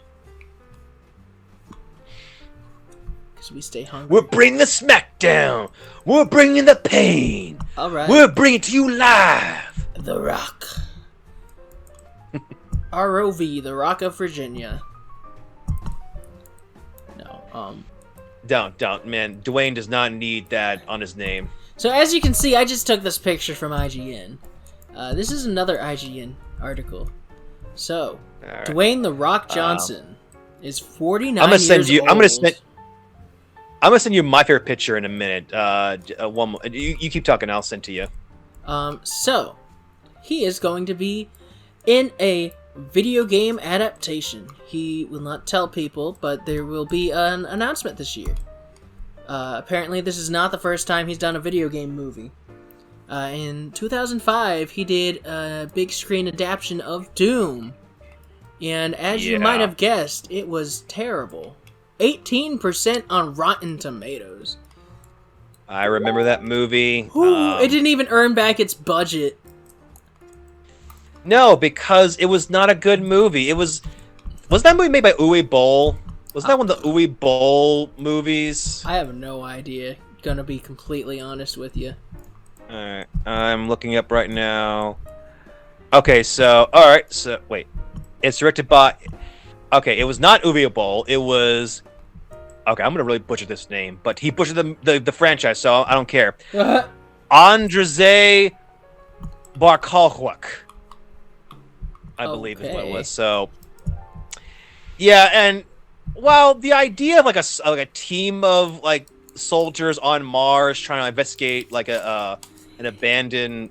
Because we stay hungry. We're bringing the smackdown. We're bringing the pain. Alright. We're bringing it to you live. The Rock. ROV, The Rock of Virginia. No, Don't, man. Dwayne does not need that on his name. So as you can see, I just took this picture from IGN. This is another IGN article. So, right. Dwayne The Rock Johnson is 49 years old. I'm gonna send you my favorite picture in a minute. One more. You keep talking. I'll send to you. So he is going to be in a video game adaptation. He will not tell people, but there will be an announcement this year. Apparently, this is not the first time he's done a video game movie. In 2005, he did a big screen adaptation of Doom. And as you might have guessed, it was terrible. 18% on Rotten Tomatoes. I remember that movie. Ooh, it didn't even earn back its budget. No, because it was not a good movie. Was that movie made by Uwe Boll? Was that one of the Uwe Boll movies? I have no idea. Gonna be completely honest with you. Alright, I'm looking up right now. Okay, so, alright, so, wait. It's directed by... Okay, it was not Uwe Boll, it was... Okay, I'm gonna really butcher this name, but he butchered the franchise, so I don't care. Andrzej Barkowczak, I believe is what it was. So, yeah, and while the idea of like a team of like soldiers on Mars trying to investigate like an abandoned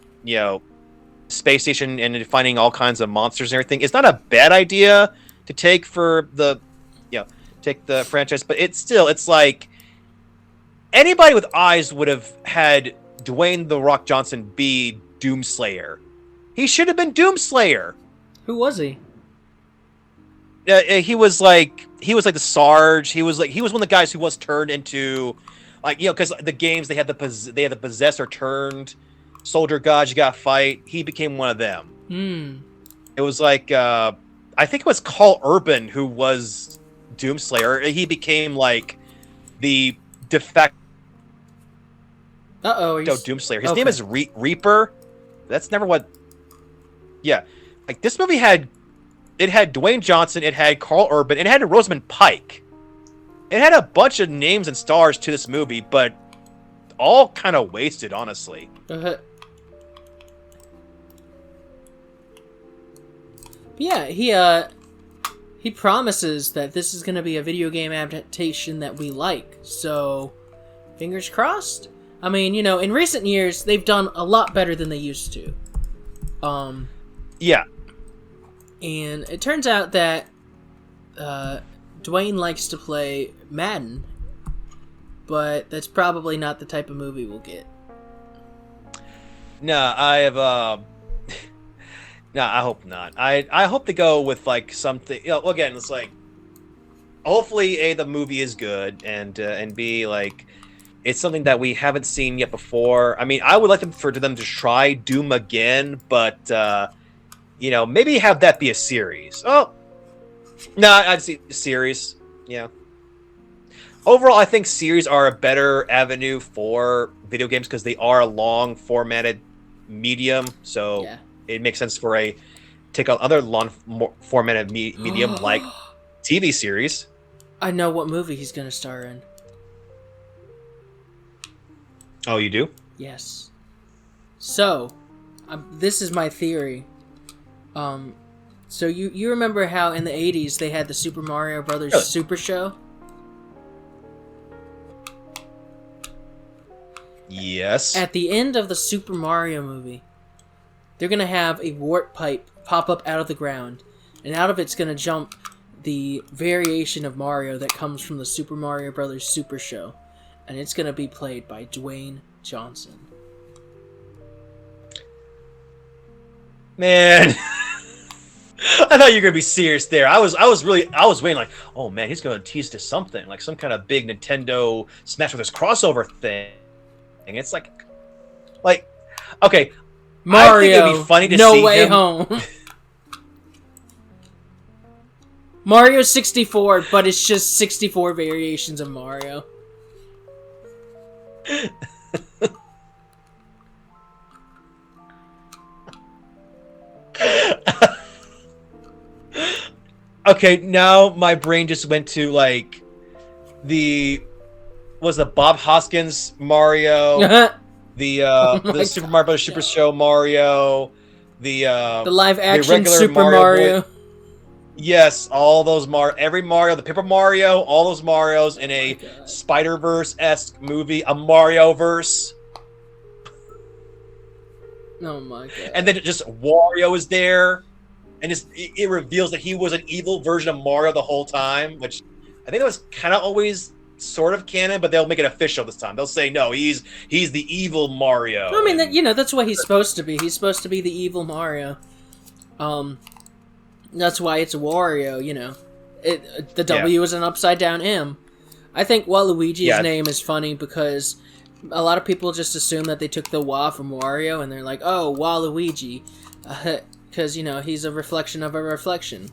space station and finding all kinds of monsters and everything, it's not a bad idea to take for the franchise, but it's like anybody with eyes would have had Dwayne "The Rock" Johnson be Doomslayer. He should have been Doomslayer. Who was he? He was like the Sarge. He was one of the guys who was turned into, like, because the games they had the possessor turned soldier gods you gotta fight. He became one of them. It was like I think it was Carl Urban who was Doomslayer. He became like the de facto Doomslayer. His name is Reaper. That's never what. Yeah, like this movie had Dwayne Johnson, it had Carl Urban, it had Rosamund Pike. It had a bunch of names and stars to this movie, but all kind of wasted, honestly. Yeah, he promises that this is going to be a video game adaptation that we like. So, fingers crossed. I mean, in recent years they've done a lot better than they used to. Yeah. And it turns out that Dwayne likes to play Madden, but that's probably not the type of movie we'll get. No, I have no, I hope not. I hope to go with like something. Again, it's like hopefully A, the movie is good, and B, like it's something that we haven't seen yet before. I mean, I would like for them to try Doom again, but maybe have that be a series. Oh, no, I'd see a series. Yeah. Overall, I think series are a better avenue for video games because they are a long formatted medium. So it makes sense for take on other long formatted medium like TV series. I know what movie he's gonna star in. Oh, you do? Yes. So, this is my theory. So you remember how in the 80s they had the Super Mario Brothers Super Show? Yes. At the end of the Super Mario movie, they're going to have a warp pipe pop up out of the ground, and out of it's going to jump the variation of Mario that comes from the Super Mario Brothers Super Show, and it's going to be played by Dwayne Johnson. Man, I thought you were gonna be serious there. I was waiting like, oh man, he's gonna tease to something like some kind of big Nintendo Smash Brothers crossover thing. And it's like, okay, Mario, I think it'd be funny to No see Way him. Home. Mario 64, but it's just 64 variations of Mario. Okay, now my brain just went to like the Bob Hoskins Mario, the Super Mario Bros. Super Show Mario, the live action regular Super Mario. Yes, all those every Mario, the Paper Mario, all those Marios in a Spider-Verse-esque movie, a Mario-verse. Oh my god. And then just Wario is there, and it reveals that he was an evil version of Mario the whole time, which I think that was kind of always sort of canon, but they'll make it official this time. They'll say, no, he's the evil Mario. I mean, that's what he's supposed to be. He's supposed to be the evil Mario. That's why it's Wario, The W is an upside down M. I think Waluigi's name is funny because a lot of people just assume that they took the Wa from Wario and they're like, oh, Waluigi. Because, he's a reflection of a reflection.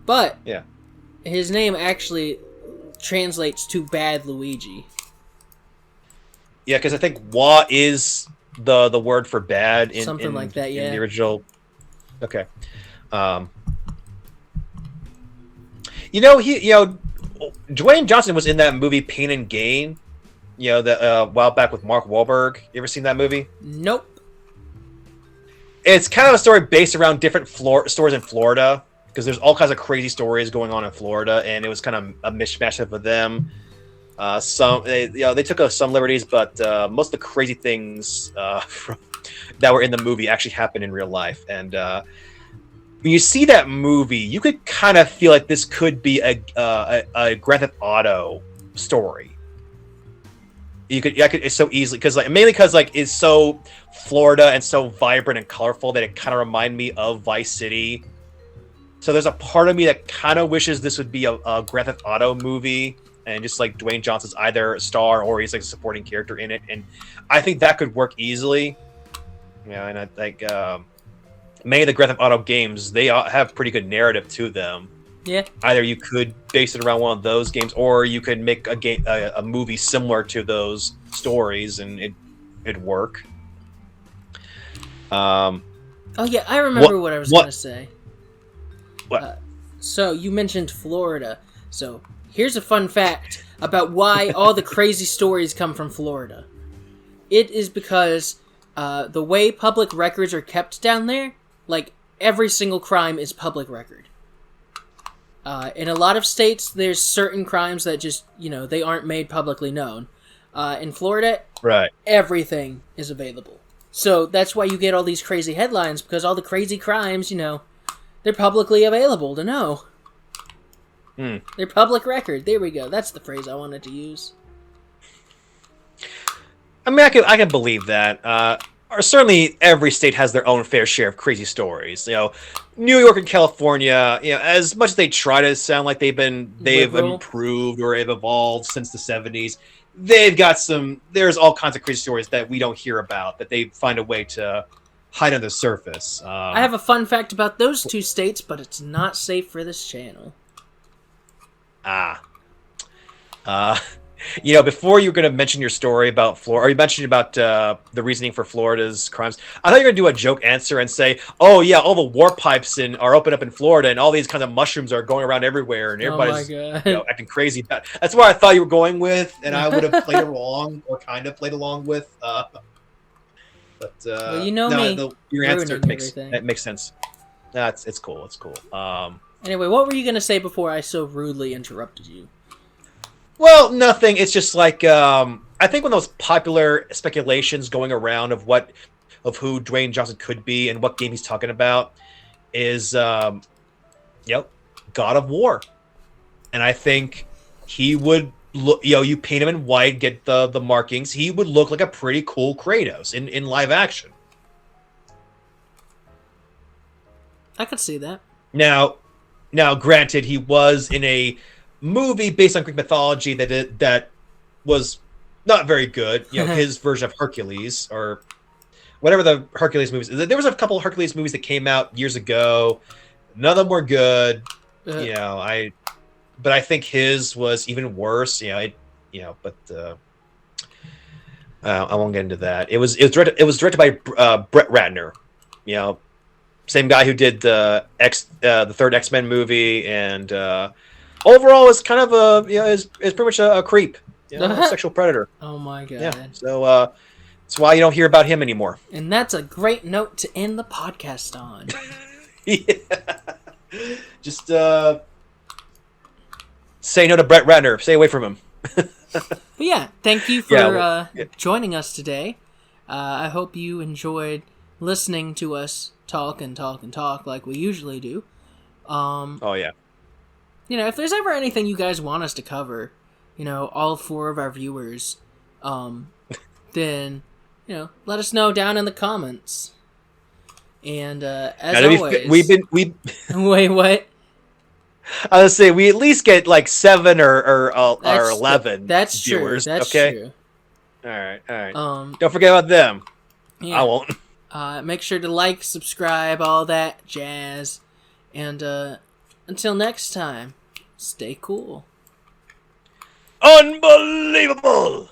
But his name actually translates to Bad Luigi. Yeah, because I think Wa is the word for bad in something like that. Yeah, in the original. Okay. Dwayne Johnson was in that movie Pain and Gain. A while back with Mark Wahlberg. You ever seen that movie? Nope. It's kind of a story based around different stores in Florida, because there's all kinds of crazy stories going on in Florida, and it was kind of a mishmash of them. They took some liberties, but most of the crazy things that were in the movie actually happened in real life. And when you see that movie, you could kind of feel like this could be a Grand Theft Auto story. It's so easily mainly because it's so Florida and so vibrant and colorful that it kind of reminded me of Vice City. So there's a part of me that kind of wishes this would be a Grand Theft Auto movie, and just like Dwayne Johnson's either a star or he's like a supporting character in it, and I think that could work easily. And I think many of the Grand Theft Auto games, they have pretty good narrative to them. Yeah. Either you could base it around one of those games, or you could make a movie similar to those stories, and it'd work. Oh yeah, I remember what I was going to say. What? So you mentioned Florida. So here's a fun fact about why all the crazy stories come from Florida. It is because the way public records are kept down there, like every single crime is public record. In a lot of states, there's certain crimes that just, they aren't made publicly known. In Florida, right, everything is available. So that's why you get all these crazy headlines, because all the crazy crimes, they're publicly available to know. They're public record. There we go. That's the phrase I wanted to use. I mean, I can believe that. Or certainly every state has their own fair share of crazy stories. New York and California, as much as they try to sound like they've improved or have evolved since the 70s, there's all kinds of crazy stories that we don't hear about, that they find a way to hide on the surface. I have a fun fact about those two states, but it's not safe for this channel. Before you were going to mention your story about Florida, or you mentioned about the reasoning for Florida's crimes, I thought you were going to do a joke answer and say, oh yeah, all the warp pipes are open up in Florida, and all these kinds of mushrooms are going around everywhere, and everybody's acting crazy. That's where I thought you were going with, and I would have played along, or kind of played along with. Your answer makes sense. It's cool. It's cool. Anyway, what were you going to say before I so rudely interrupted you? Well, nothing. It's just like I think one of those popular speculations going around of who Dwayne Johnson could be and what game he's talking about is God of War, and I think he would look. You paint him in white, get the markings. He would look like a pretty cool Kratos in live action. I could see that. Now, granted, he was in a movie based on Greek mythology that was not very good. His version of Hercules, or whatever the Hercules movies. There was a couple of Hercules movies that came out years ago. None of them were good. But I think his was even worse. I won't get into that. It was directed by Brett Ratner. Same guy who did the third X-Men movie, and overall is kind of is pretty much a creep, a sexual predator. Oh my god! Yeah, so that's why you don't hear about him anymore. And that's a great note to end the podcast on. Yeah. Just say no to Brett Ratner. Stay away from him. Yeah, thank you for joining us today. I hope you enjoyed listening to us talk and talk and talk like we usually do. Oh yeah. If there's ever anything you guys want us to cover, all 4 of our viewers, then, let us know down in the comments. And as always, we wait, what? I was say we at least get like 7 or That's 11 That's true. viewers. That's okay? true. All right. Um, Don't forget about them. yeah. I won't. Make sure to like, subscribe, all that jazz. And until next time, stay cool. Unbelievable!